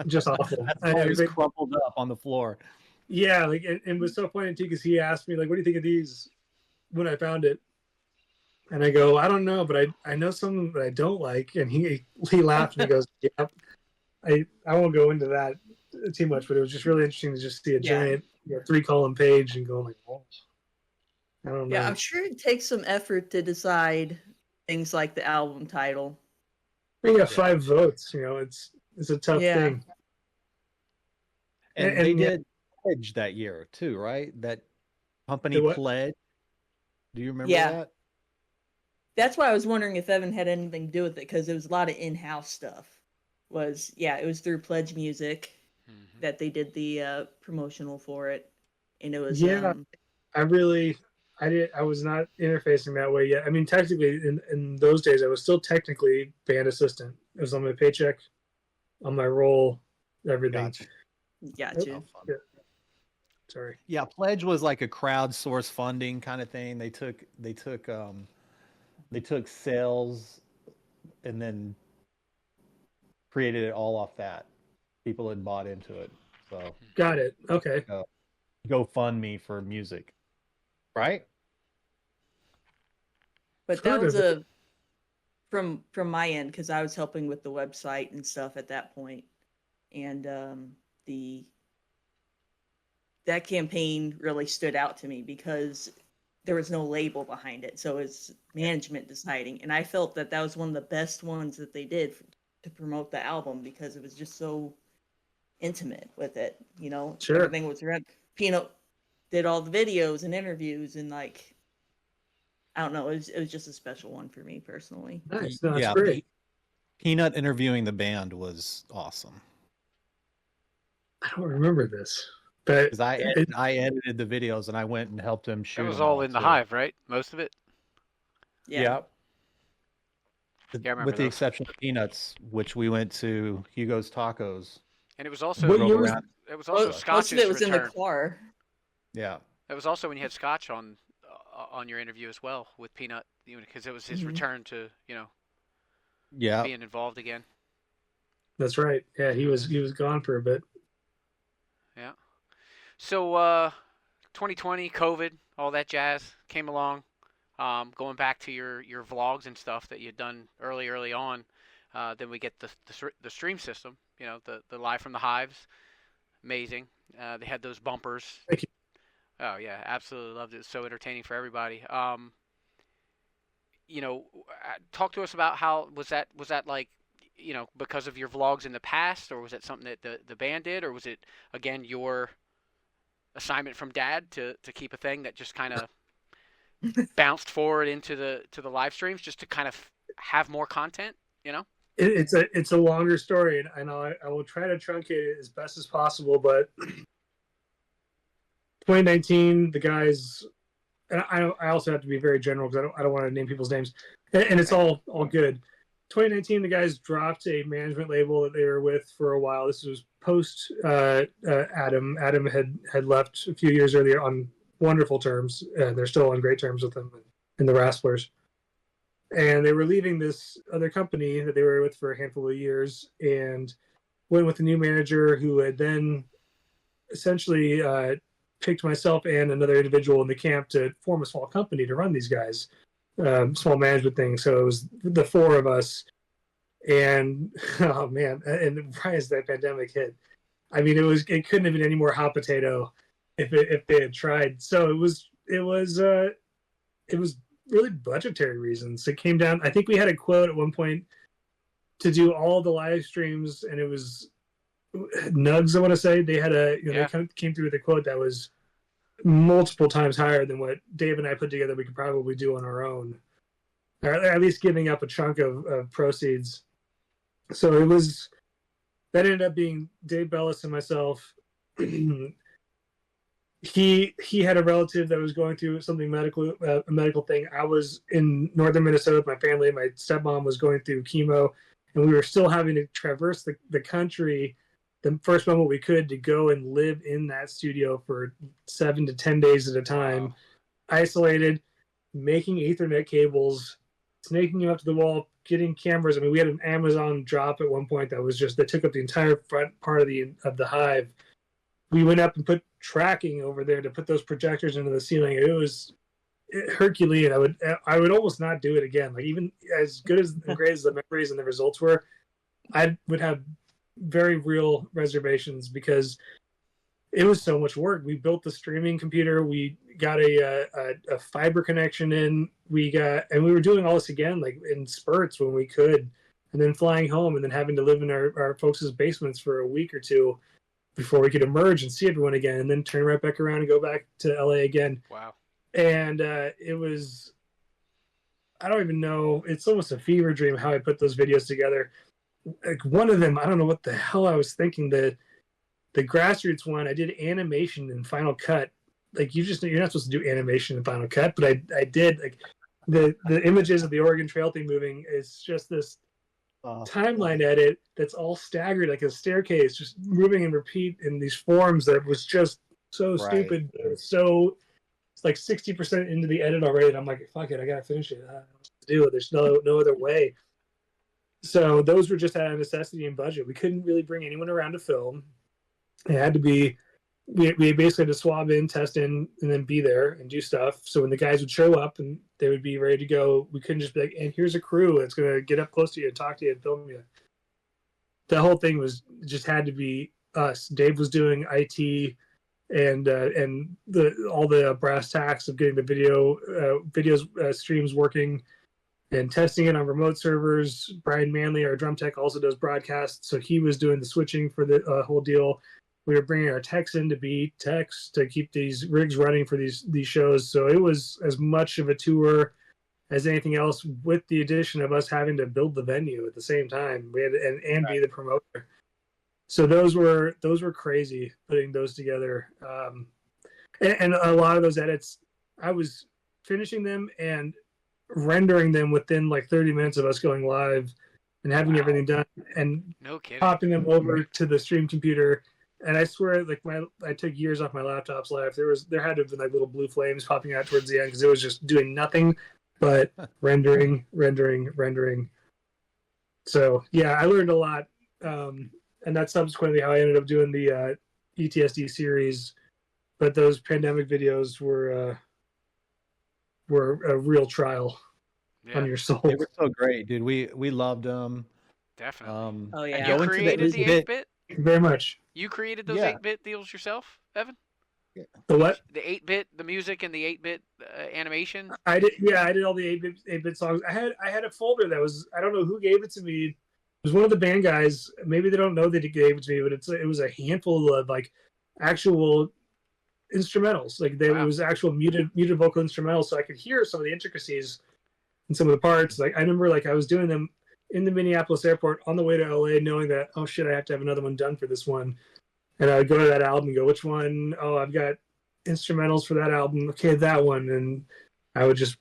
Just awful. It was crumpled up on the floor. Yeah, like it was so funny too, because he asked me like, "What do you think of these?" when I found it, and I go, "I don't know, but I know some that I don't like." And he laughed and he goes, "Yeah, I won't go into that too much, but it was just really interesting to just see a giant 3-column page and go like, oh, I don't know." Yeah, I'm sure it takes some effort to decide things like the album title. We got 5 votes. It's a tough thing. And they did Pledge that year too, right? That company Pledge. Do you remember that? That's why I was wondering if Evan had anything to do with it, because it was a lot of in-house stuff. It was through Pledge Music that they did the promotional for it, and it was I was not interfacing that way yet. I mean, technically, in those days, I was still technically band assistant. It was on my paycheck, on my roll, everything. Gotcha. Yeah. Sorry. Yeah, Pledge was like a crowdsource funding kind of thing. They took sales and then created it all off that. People had bought into it. So got it. Okay. GoFundMe for music, right? But that was from my end, because I was helping with the website and stuff at that point, and that campaign really stood out to me because there was no label behind it, so it's management deciding, and I felt that was one of the best ones that they did to promote the album, because it was just so intimate with it. Sure. Everything was around. Peanut did all the videos and interviews, and like, I don't know, it was just a special one for me personally. Nice. No, that's great. Peanut interviewing the band was awesome. I don't remember this, but because I edited the videos and I went and helped him shoot. It was all in the Hive, right? Most of it. Yeah. Yeah, with the exception of Peanuts, which we went to Hugo's Tacos. And it was also Scotch's most of it was return. in the car. Yeah. It was also when you had Scotch on your interview as well with Peanut, because it was his return to being involved again. That's right. Yeah, he was gone for a bit. Yeah. So 2020, COVID, all that jazz came along. Going back to your vlogs and stuff that you'd done early on, then we get the stream system. The live from the Hives, amazing. They had those bumpers. Thank you. Oh yeah, absolutely loved it. It was so entertaining for everybody. Talk to us about how was that like, because of your vlogs in the past, or was it something that the band did, or was it again your assignment from Dad to keep a thing that just kind of bounced forward into the live streams just to kind of have more content? It's a longer story, and I will try to truncate it as best as possible, but 2019, the guys, and I also have to be very general because I don't want to name people's names, and it's all good. 2019, the guys dropped a management label that they were with for a while. This was post Adam. Adam had left a few years earlier on wonderful terms, and they're still on great terms with them and the Rasplers. And they were leaving this other company that they were with for a handful of years and went with a new manager who had then essentially picked myself and another individual in the camp to form a small company to run these guys, small management thing. So it was the 4 of us. And oh man, and right as that pandemic hit, I mean, it couldn't have been any more hot potato if they had tried. So it was really budgetary reasons. It came down. I think we had a quote at one point to do all the live streams, and it was Nugs. I want to say they had they came through with a quote that was multiple times higher than what Dave and I put together. We could probably do on our own, or at least giving up a chunk of proceeds. So that ended up being Dave Bellis and myself. He had a relative that was going through something a medical thing. I was in northern Minnesota with my family. My stepmom was going through chemo, and we were still having to traverse the country the first moment we could to go and live in that studio for 7 to 10 days at a time, wow. Isolated, making Ethernet cables, snaking them up to the wall, getting cameras. I mean, we had an Amazon drop at one point that took up the entire front part of the hive. We went up and put tracking over there to put those projectors into the ceiling. It was Herculean. I would almost not do it again. Like, even as good as and great as the memories and the results were, I would have very real reservations because it was so much work. We built the streaming computer. We got a fiber connection in. We were doing all this again, like in spurts when we could, and then flying home and then having to live in our folks' basements for a week or two before we could emerge and see everyone again, and then turn right back around and go back to LA again. Wow. And it was, I don't even know, it's almost a fever dream how I put those videos together. Like, one of them, I don't know what the hell I was thinking. The grassroots one, I did animation in Final Cut. Like, you're not supposed to do animation in Final Cut, but I did. Like, the images of the Oregon Trail thing moving is just this timeline edit that's all staggered like a staircase, just moving and repeat in these forms that was just so stupid. So it's like 60% into the edit already, and I'm like, fuck it, I gotta finish it. I don't know what to do. There's no other way. So those were just out of necessity and budget. We couldn't really bring anyone around to film. It had to be, we basically had to swab in, test in, and then be there and do stuff. So when the guys would show up and they would be ready to go, we couldn't just be like, and here's a crew that's going to get up close to you and talk to you and film you. The whole thing just had to be us. Dave was doing IT and all the brass tacks of getting the videos streams working and testing it on remote servers. Brian Manley, our drum tech, also does broadcasts, so he was doing the switching for the whole deal. We were bringing our techs in to be techs to keep these rigs running for these shows. So it was as much of a tour as anything else, with the addition of us having to build the venue at the same time. We had and be the promoter. So those were crazy, putting those together. And a lot of those edits, I was finishing them and rendering them within like 30 minutes of us going live and having everything done, and popping them over to the stream computer. And I swear, like, I took years off my laptop's life. There had to have been like little blue flames popping out towards the end because it was just doing nothing but rendering. So yeah, I learned a lot, and that's subsequently how I ended up doing the ETSD series. But those pandemic videos were a real trial on your soul. They were so great, dude. We loved them. Definitely. Oh yeah. And you created the 8-bit? Very much. You created those 8-bit deals yourself, Evan? The what? The 8-bit, the music and the 8-bit animation? I did. Yeah, I did all the 8-bit songs. I had a folder that was, I don't know who gave it to me. It was one of the band guys. Maybe they don't know that he gave it to me, but it was a handful of like actual instrumentals. Like it was actual muted vocal instrumentals, so I could hear some of the intricacies and some of the parts. Like I remember, like I was doing them in the Minneapolis airport on the way to LA, knowing that, oh shit, I have to have another one done for this one. And I would go to that album and go, which one? Oh, I've got instrumentals for that album. Okay, that one. And I would just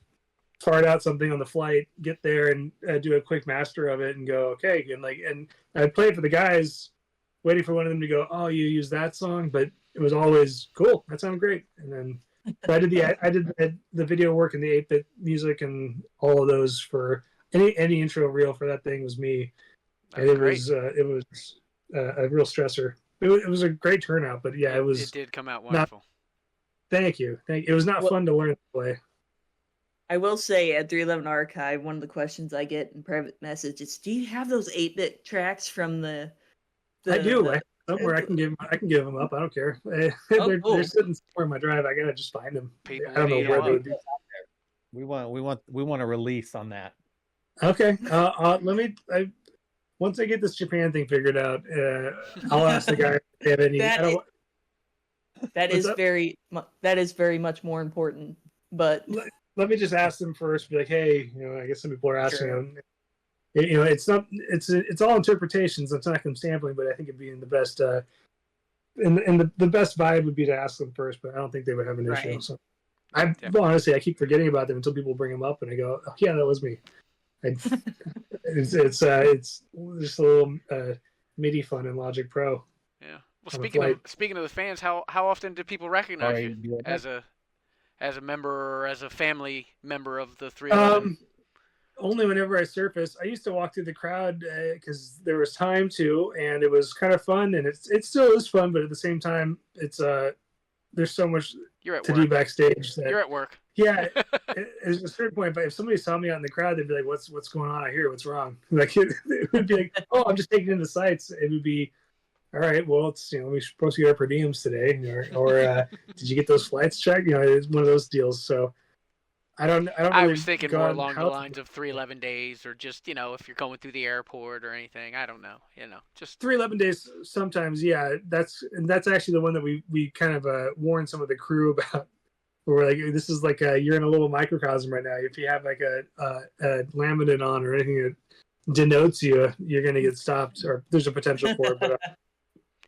fart out something on the flight, get there and do a quick master of it and go, okay. And I'd play it for the guys, waiting for one of them to go, oh, you use that song? But it was always cool. That sounded great. And then I did the video work and the 8-bit music and all of those for any intro reel for that thing was me. And it was a real stressor. It was a great turnout, but yeah, it did come out wonderful. Thank you. It was not fun to learn that way. I will say at 311 Archive, one of the questions I get in private message is, "Do you have those 8-bit tracks from the I do. the?" Somewhere I can give them up. I don't care. Oh, They're cool. sitting somewhere in my drive. I gotta just find them. People I don't know need where 'em they up. would be. We want a release on that. Okay. Let me. Once I get this Japan thing figured out, I'll ask the guy if they have any. That I don't. That What's is up? that is very much more important. But Let me just ask them first. Be like, hey, I guess some people are asking Sure. them. It's not. It's all interpretations. It's not sampling, but I think it'd be in the best. And the best vibe would be to ask them first, but I don't think they would have an issue. Right. So, Yeah. well, honestly, I keep forgetting about them until people bring them up, and I go, oh, yeah, that was me. It's just a little MIDI fun in Logic Pro. Yeah. Well, On a speaking of the fans, how often do people recognize Sorry, you do you like as a member or as a family member of the 311? Only whenever I surface. I used to walk through the crowd because there was time to, and it was kind of fun, and it still is fun, but at the same time, it's there's so much You're at to work. do backstage that You're at work. yeah, there's a certain point. But if somebody saw me out in the crowd, they'd be like, "What's going on out here? What's wrong?" Like it would be like, "Oh, I'm just taking in the sights." It would be, "All right, well, it's we're supposed to get our per diems today, or did you get those flights checked?" It's one of those deals. So I don't. I Really was thinking go more out along the how- lines of 311 days, or just if you're going through the airport or anything. I don't know. Just 311 days sometimes. Yeah, that's actually the one that we kind of warned some of the crew about. Where we're like, this is like you're in a little microcosm right now. If you have like a laminate on or anything that denotes you're going to get stopped, or there's a potential for it. But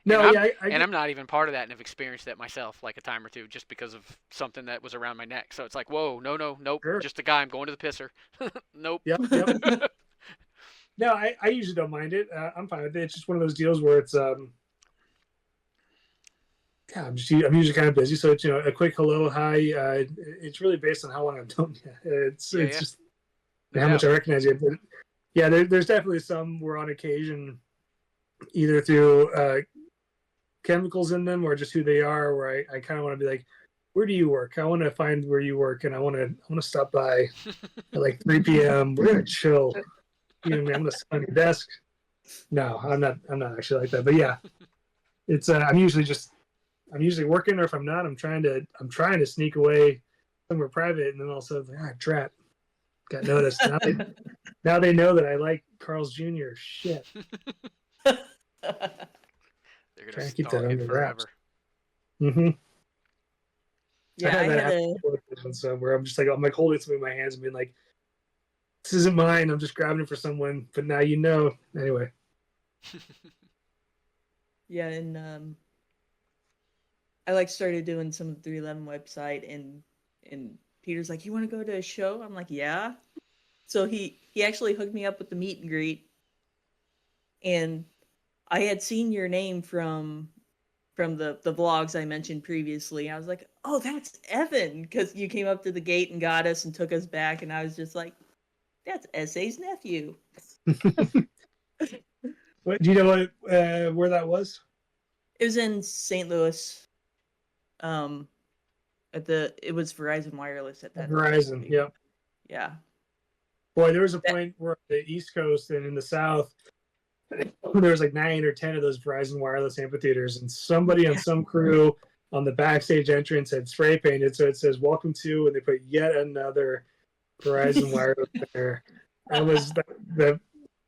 no, and I'm not even part of that, and have experienced that myself like a time or two, just because of something that was around my neck. So it's like, whoa, nope, Sure. just a guy. I'm going to the pisser. Nope. Yep. No, I usually don't mind it. I'm fine with it. It's just one of those deals where it's I'm usually kind of busy, so it's a quick hello, hi. It's really based on how long I've known you. It's just how much I recognize you. But yeah, there's definitely some where on occasion, either through chemicals in them or just who they are, where I kind of want to be like, where do you work? I want to find where you work, and I want to stop by at like 3 p.m. We're gonna chill. I'm gonna sit on your desk. No, I'm not actually like that. But yeah, it's I'm usually working, or if I'm not, I'm trying to sneak away somewhere private, and then all of a sudden, drat, got noticed. Now they know that I like Carl's Jr. Shit. They're Trying gonna to keep stalk that it under wraps. forever. Mm-hmm. yeah, I had a So where I'm like holding something in my hands and being like, this isn't mine. I'm just grabbing it for someone. But now Anyway. yeah, and I started doing some of the 311 website, and Peter's like, "You want to go to a show?" I'm like, "Yeah." So he actually hooked me up with the meet and greet, and I had seen your name from the vlogs I mentioned previously. I was like, "Oh, that's Evan," because you came up to the gate and got us and took us back, and I was just like, "That's S.A.'s nephew." What do you know where that was? It was in St. Louis. It was Verizon Wireless at that time. Verizon, yeah. Yeah. Boy, there was a point where on the East Coast and in the South, there was like 9 or 10 of those Verizon Wireless amphitheaters, and somebody on some crew on the backstage entrance had spray painted, so it says "Welcome to," and they put yet another Verizon Wireless there. That was the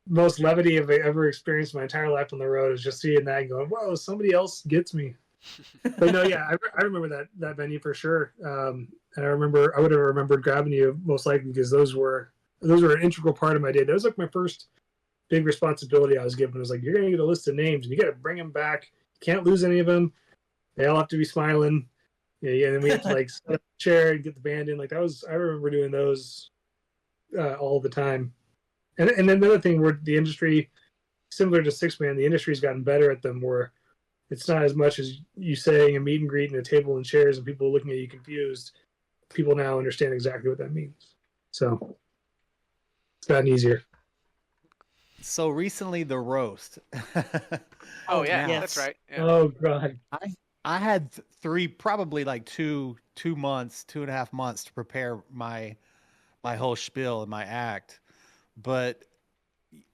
most levity I've ever experienced in my entire life on the road, is just seeing that and going, "Whoa, somebody else gets me." But no, yeah, I remember that venue for sure. And I would have remembered grabbing you most likely because those were an integral part of my day. That was like my first big responsibility I was given. It was like, you're going to get a list of names and you got to bring them back. You can't lose any of them. They all have to be smiling. Yeah, and then we had to like set up a chair and get the band in. Like I remember doing those all the time. And then another thing where the industry, similar to Six Man, the industry's gotten better at them, where it's not as much as you saying a meet and greet and a table and chairs and people looking at you confused. People now understand exactly what that means. So it's gotten easier. So recently, the roast. Oh yeah, Yes. that's right. Yeah. Oh God. I had probably like 2 months, 2.5 months to prepare my my whole spiel and my act, but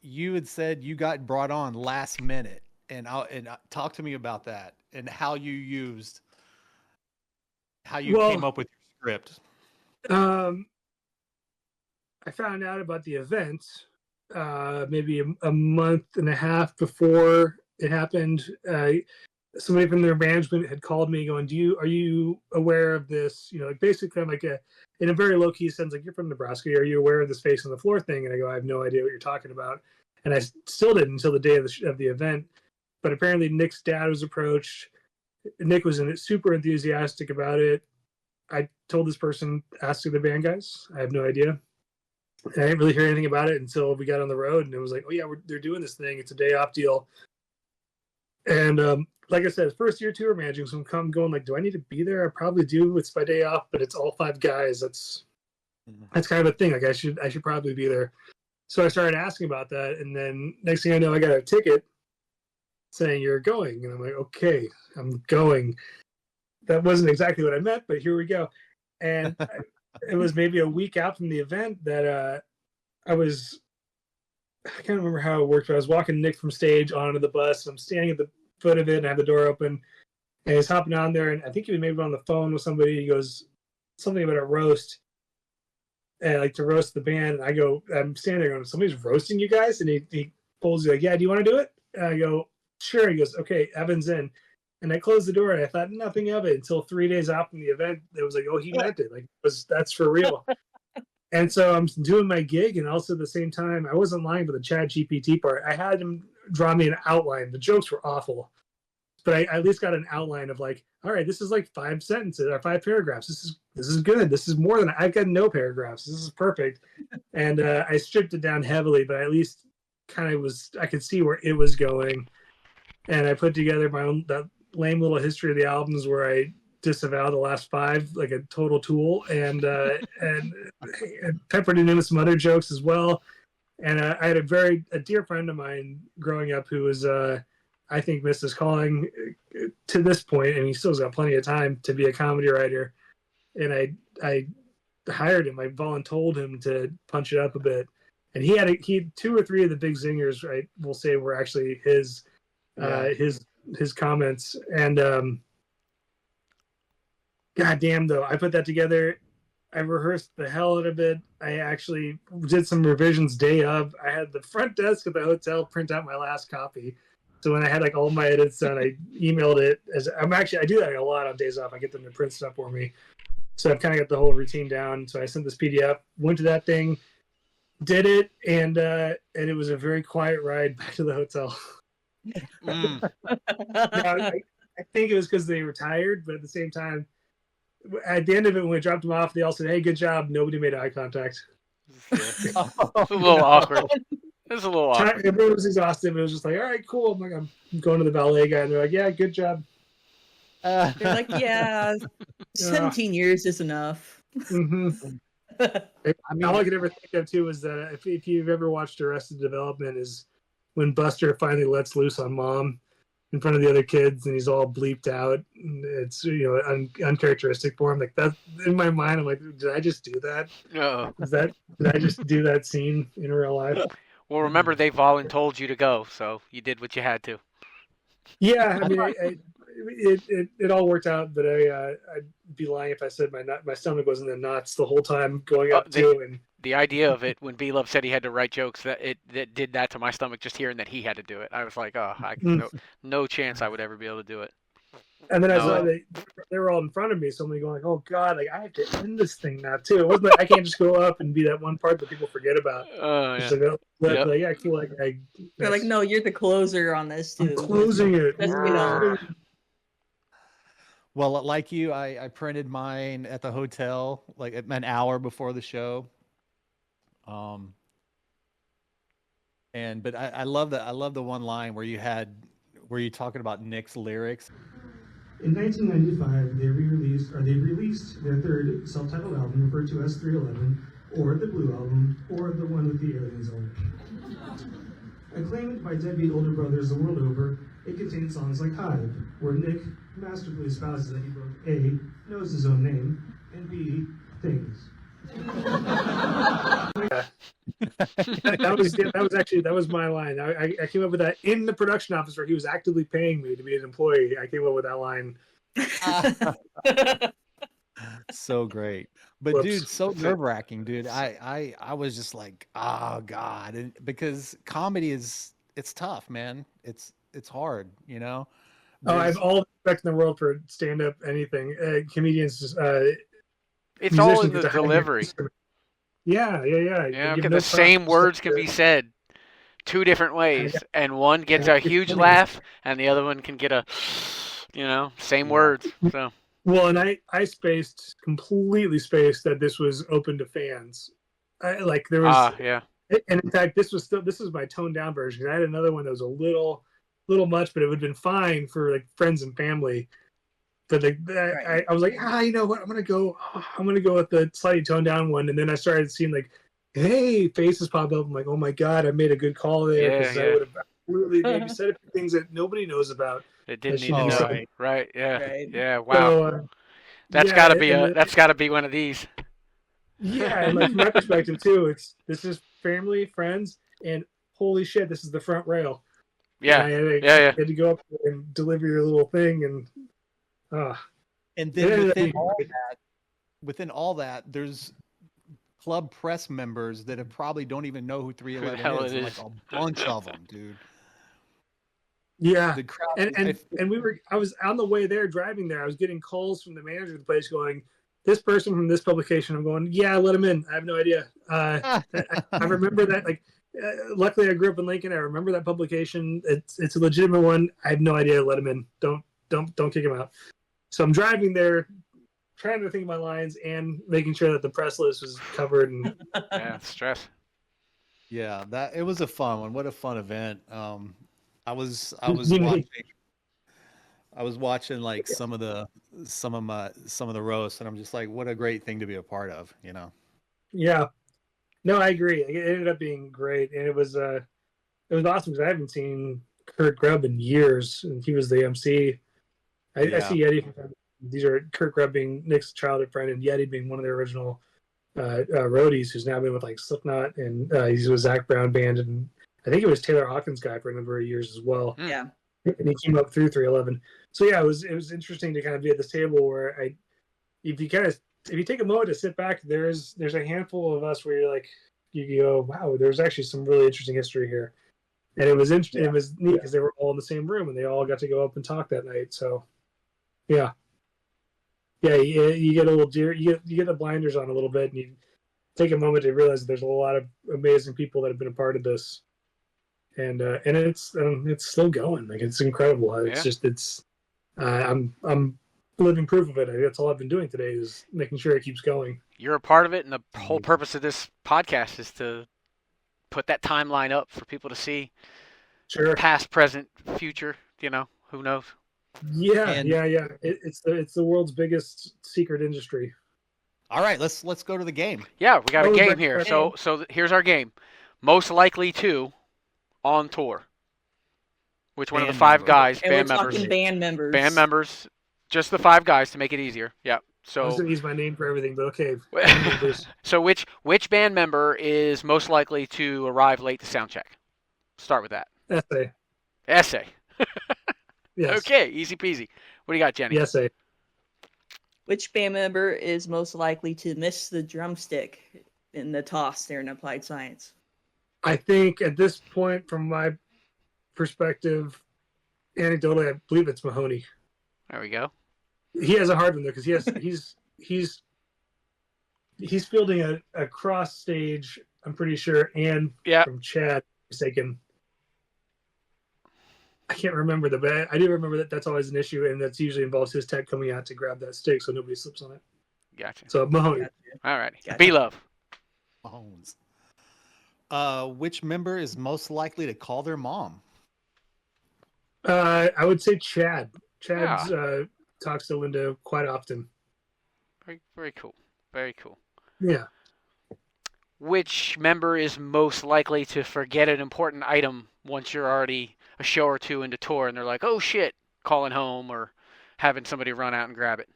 you had said you got brought on last minute, and talk to me about that and how you came up with your script. I found out about the event maybe a month and a half before it happened. Somebody from their management had called me going, are you aware of this? You know, like basically I'm like in a very low key sense, like, you're from Nebraska. Are you aware of this face on the floor thing? And I go, I have no idea what you're talking about. And I still didn't until the day of the event. But apparently Nick's dad was approached. Nick was super enthusiastic about it. I told this person, ask the band guys. I have no idea. And I didn't really hear anything about it until we got on the road, and it was like, oh yeah, they're doing this thing. It's a day off deal. And like I said, first year tour managing, so I'm going like, do I need to be there? I probably do. It's my day off, but it's all 5 guys. That's kind of a thing. Like I should probably be there. So I started asking about that, and then next thing I know, I got a ticket saying you're going, and I'm like, okay, I'm going. That wasn't exactly what I meant, but here we go. And it was maybe a week out from the event that I can't remember how it worked, but I was walking Nick from stage onto the bus. I'm standing at the foot of it and I have the door open, and he's hopping on there, and I think he was maybe on the phone with somebody. He goes something about a roast, and like to roast the band. And I'm standing there going, somebody's roasting you guys? And he pulls you like, yeah, do you want to do it? And I go, sure. He goes, okay, Evan's in. And I closed the door, and I thought nothing of it until 3 days out from the event. It was like, oh, he meant it. Like, that's for real. And so I'm doing my gig, and also at the same time, I wasn't lying for the Chat GPT part. I had him draw me an outline. The jokes were awful, but I at least got an outline of like, all right, this is like 5 sentences or 5 paragraphs. This is good. This is more than I've got no paragraphs. This is perfect. And I stripped it down heavily, but at least kind of I could see where it was going. And I put together my own that lame little history of the albums where I disavow the last 5 like a total tool, and peppered it in with some other jokes as well. And I had a dear friend of mine growing up who was I think missed his calling to this point, and he still's got plenty of time to be a comedy writer. And I hired him. I voluntold him to punch it up a bit, and he had 2 or 3 of the big zingers, right, we'll say, were actually his comments. And god damn, though, I put that together. I rehearsed the hell out of it. I actually did some revisions day of. I had the front desk at the hotel print out my last copy, so when I had like all my edits done, I emailed it. I do that a lot on days off. I get them to print stuff for me, so I've kind of got the whole routine down. So I sent this PDF, went to that thing, did it, and it was a very quiet ride back to the hotel. Now, I think it was because they were tired, but at the same time, at the end of it, when we dropped them off, they all said, hey, good job. Nobody made eye contact. Yeah. It's a little awkward. It's a little awkward. Everyone was exhausted. It was just like, all right, cool. I'm like, I'm going to the ballet guy, and they're like, yeah, good job. They're like, yeah, 17 years is enough. Mm-hmm. I mean, all I could ever think of too is that if you've ever watched Arrested Development, is when Buster finally lets loose on Mom in front of the other kids, and he's all bleeped out. And it's uncharacteristic for him. Like that in my mind, I'm like, did I just do that? Did I just do that scene in real life? Well, remember they voluntold you to go, so you did what you had to. Yeah, I mean, it all worked out, but I'd be lying if I said my stomach wasn't in knots the whole time going up to. And the idea of it, when B-Love said he had to write jokes, that did that to my stomach just hearing that he had to do it. I was like, no chance I would ever be able to do it. And then I saw they were all in front of me, so I'm going, oh god, like I have to end this thing now too. It wasn't like I can't just go up and be that one part that people forget about. Yeah. Like, I feel like they're like, no, you're the closer on this too. I'm closing it. Well, like you, I printed mine at the hotel like an hour before the show. But I love the one line where you talking about Nick's lyrics. In 1995, they released their third self-titled album, referred to as 311, or the Blue Album, or the one with the aliens on it. Acclaimed by deadbeat older brothers the world over, it contains songs like Hive, where Nick masterfully espouses that he both A, knows his own name, and B, things. that was my line. I came up with that in the production office where he was actively paying me to be an employee. I came up with that line. So great. But Whoops. dude, so nerve-wracking, dude. I was just like, oh God. And because comedy it's tough, man. It's hard, you know? I have all the respect in the world for stand-up anything. Comedians It's all in the delivery. Yeah. Yeah, because the same words can be said two different ways, and one gets a huge laugh, and the other one can get a, same words. So. Well, and I completely spaced that this was open to fans. There was, yeah. And in fact, this was my toned down version. Because I had another one that was a little much, but it would have been fine for like friends and family. But I was like, you know what? I'm gonna go with the slightly toned down one. And then I started seeing like, hey, faces pop up. I'm like, oh my God, I made a good call there because I would have absolutely maybe said a few things that nobody knows about. It didn't need to know. Right. Yeah. Right. Yeah. Wow. So, that's got to be one of these. Yeah, and like from my perspective too, this is family, friends, and holy shit, this is the front rail. Yeah. And I had to go up and deliver your little thing, and then within all that, there's club press members that have probably don't even know who 311 is. Like a bunch of them, dude. Yeah, the crowd, and I was on the way there, driving there. I was getting calls from the manager of the place going, "This person from this publication." I'm going, "Yeah, let him in." I have no idea. I remember that. Like, luckily, I grew up in Lincoln. I remember that publication. It's a legitimate one. I have no idea. Let him in. Don't kick him out. So I'm driving there, trying to think of my lines and making sure that the press list was covered. And stress. Yeah, it was a fun one. What a fun event. I was watching like some of the roasts, and I'm just like, what a great thing to be a part of, you know? Yeah, no, I agree. It ended up being great, and it was awesome because I haven't seen Kurt Grubb in years, and he was the MC. I see Yeti. These are Kurt Grubb being Nick's childhood friend, and Yeti being one of the original roadies, who's now been with like Slipknot, and he's with Zach Brown Band, and I think it was Taylor Hawkins' guy for a number of years as well. Yeah, and he came up through 311. So yeah, it was interesting to kind of be at this table where if you take a moment to sit back, there's a handful of us where you're like, you go, wow, there's actually some really interesting history here, and it was interesting. It was neat because they were all in the same room and they all got to go up and talk that night. So yeah, you get a little you get the blinders on a little bit, and you take a moment to realize that there's a lot of amazing people that have been a part of this. And it's still going. Like, it's incredible. I'm living proof of it. That's all I've been doing today is making sure it keeps going. You're a part of it, and the whole purpose of this podcast is to put that timeline up for people to see. Sure. Past, present, future. Who knows? Yeah. It's the world's biggest secret industry. All right, let's go to the game. Yeah, we got a game here. So here's our game. Most likely to on tour. Which one of the five guys, band members? Band members. Band members. Just the five guys to make it easier. Yeah. So I was going to use my name for everything, but okay. So which band member is most likely to arrive late to sound check? Start with that. Essay. Yes. Okay, easy peasy. What do you got, Jenny? Essay. Which band member is most likely to miss the drumstick in the toss there in Applied Science? I think at this point, from my perspective, anecdotally, I believe it's Mahoney. There we go. He has a hard one though, because he's fielding a cross stage. I'm pretty sure, and from Chad, mistaken. I can't remember but I do remember that that's always an issue, and that's usually involves his tech coming out to grab that stick so nobody slips on it. Gotcha. So Mahoney. Gotcha. All right. Gotcha. B-Love. Mahomes. Which member is most likely to call their mom? I would say Chad. Chad talks to Linda quite often. Very, very cool. Very cool. Yeah. Which member is most likely to forget an important item once you're already a show or two into tour and they're like, oh shit, calling home or having somebody run out and grab it?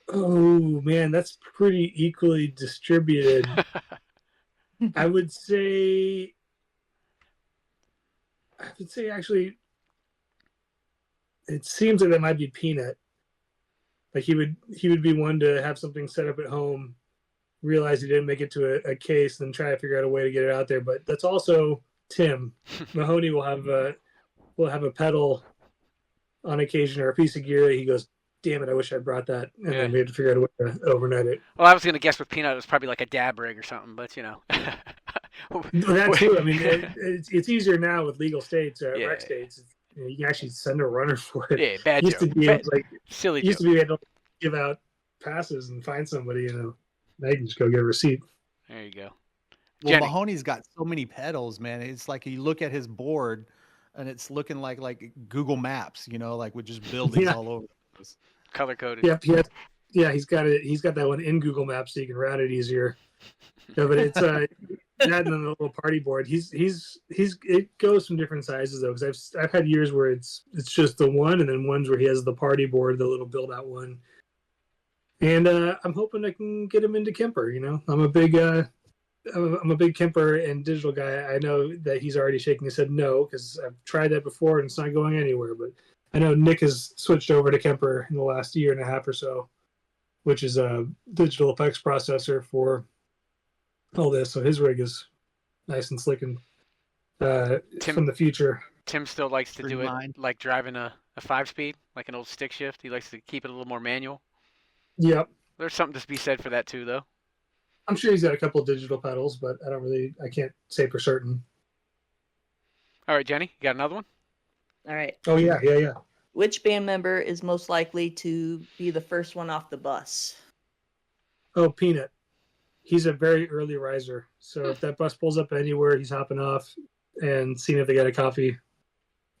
Oh man, that's pretty equally distributed. I would say actually, it seems like that might be Peanut. Like he would be one to have something set up at home, realize he didn't make it to a case, then try to figure out a way to get it out there. But that's also Tim. Mahoney will have a pedal on occasion or a piece of gear that he goes, damn it, I wish I brought that. And then we had to figure out a way to overnight it. Well, I was going to guess with Peanut it was probably like a dab rig or something, but That too. I mean, it's easier now with legal states, rec states. You can actually send a runner for it. Yeah, bad used joke. to be Silly used joke. to be able to give out passes and find somebody, Now you can just go get a receipt. There you go. Well, Jenny. Mahoney's got so many pedals, man. It's like you look at his board, and it's looking like Google Maps, like with just buildings all over the place. Color coded. Yep. He's got it. He's got that one in Google Maps so you can route it easier. No, but it's that and then the little party board. It goes from different sizes though, because I've had years where it's just the one, and then ones where he has the party board, the little build out one. And I'm hoping I can get him into Kemper. I'm a big Kemper and digital guy. I know that he's already shaking his head no, because I've tried that before and it's not going anywhere. But I know Nick has switched over to Kemper in the last year and a half or so, which is a digital effects processor for all this. So his rig is nice and slick and from the future. Tim still likes to do it like driving a 5-speed, like an old stick shift. He likes to keep it a little more manual. Yep. There's something to be said for that too, though. I'm sure he's got a couple of digital pedals, but I can't say for certain. All right, Jenny, you got another one? All right. Oh, yeah. Which band member is most likely to be the first one off the bus? Oh, Peanut. He's a very early riser. So if that bus pulls up anywhere, he's hopping off and seeing if they got a coffee,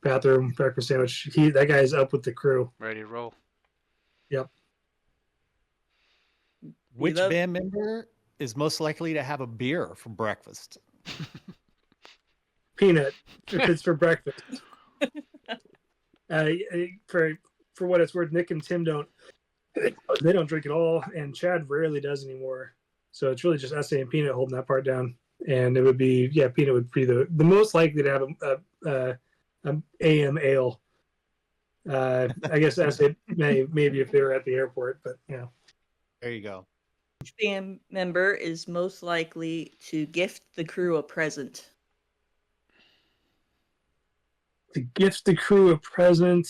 bathroom, breakfast sandwich. That guy's up with the crew. Ready to roll. Yep. Which band member is most likely to have a beer for breakfast? Peanut, if it's for breakfast. For what it's worth, Nick and Tim don't drink at all, and Chad rarely does anymore. So it's really just SA and Peanut holding that part down. And it would be, Peanut would be the most likely to have an AM ale. I guess SA maybe if they were at the airport, but There you go. Which band member is most likely to gift the crew a present? To gift the crew a present,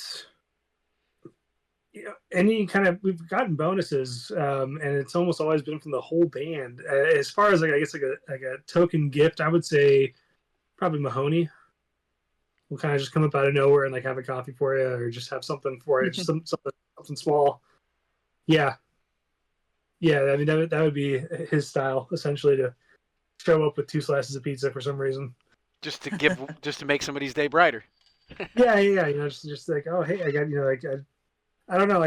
any kind of, we've gotten bonuses, and it's almost always been from the whole band. As far as I guess like a token gift, I would say probably Mahoney. We'll kind of just come up out of nowhere and have a coffee for you, or just have something for you, just something small. Yeah. I mean that would be his style, essentially, to show up with 2 slices of pizza for some reason. Just to make somebody's day brighter. Yeah. Just like, oh hey, I got I don't know,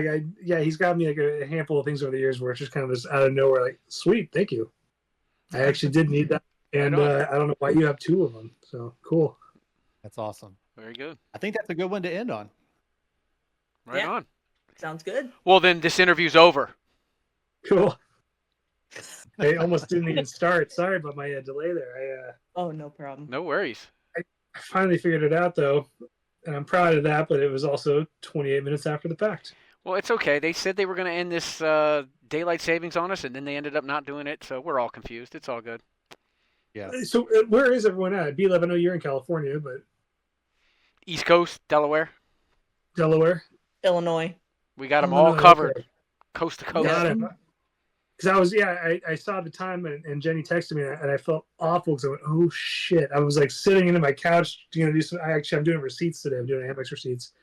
he's got me a handful of things over the years where it's just kind of just out of nowhere, sweet, thank you. I actually did need that, and I don't know why you have 2 of them. So cool. That's awesome. Very good. I think that's a good one to end on. Right on. Sounds good. Well, then this interview's over. Cool. I almost didn't even start. Sorry about my delay there. Oh, no problem. No worries. I finally figured it out, though, and I'm proud of that, but it was also 28 minutes after the fact. Well, it's okay. They said they were going to end this daylight savings on us, and then they ended up not doing it, so we're all confused. It's all good. Yeah. So where is everyone at? B11, I know you're in California, but... East Coast, Delaware. Illinois. We got them all covered, okay. Coast to coast. Got it. Because I saw the time, and Jenny texted me, and I felt awful because I went, oh shit. I was sitting into my couch, do some. I'm doing receipts today. I'm doing Amex receipts,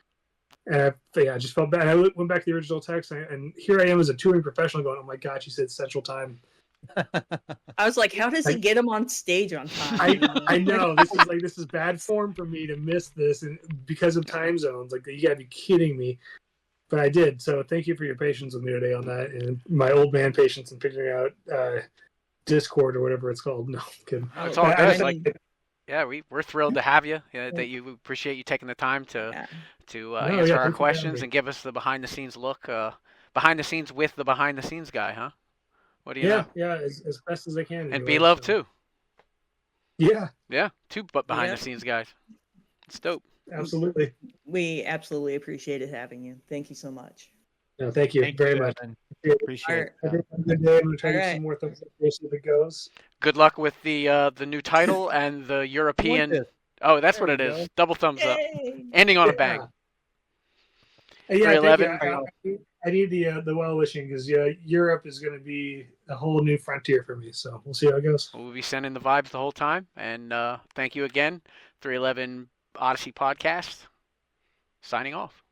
and I just felt bad. I went back to the original text, and here I am as a touring professional going, oh my god, she said Central Time. I was like, how does he get him on stage on time? I know this is bad form for me to miss this, and because of time zones, you gotta be kidding me. But I did, so thank you for your patience with me today on that, and my old man patience in figuring out Discord or whatever it's called. No, I'm kidding. It's all good. We're thrilled to have you. That you appreciate you taking the time to answer our questions and give us the behind the scenes look, behind the scenes with the behind the scenes guy, huh? What do you know? Yeah, as best as I can. And B Love too. Yeah, two behind Yeah. the scenes guys. It's dope. Absolutely. We absolutely appreciated having you. Thank you so much. No, thank you very much. Evan. Yeah. Appreciate Alright. it. Have a good day. I'm going to try to All get right. some more thumbs up here so it goes. Good luck with the new title and the European. this. Oh, that's There what it we is. go. Double thumbs up. Yay! Ending on a bang. Yeah, thank 311. you. I need the well wishing because Europe is going to be a whole new frontier for me. So we'll see how it goes. We'll be sending the vibes the whole time. And thank you again. 311 Odyssey Podcast. Signing off.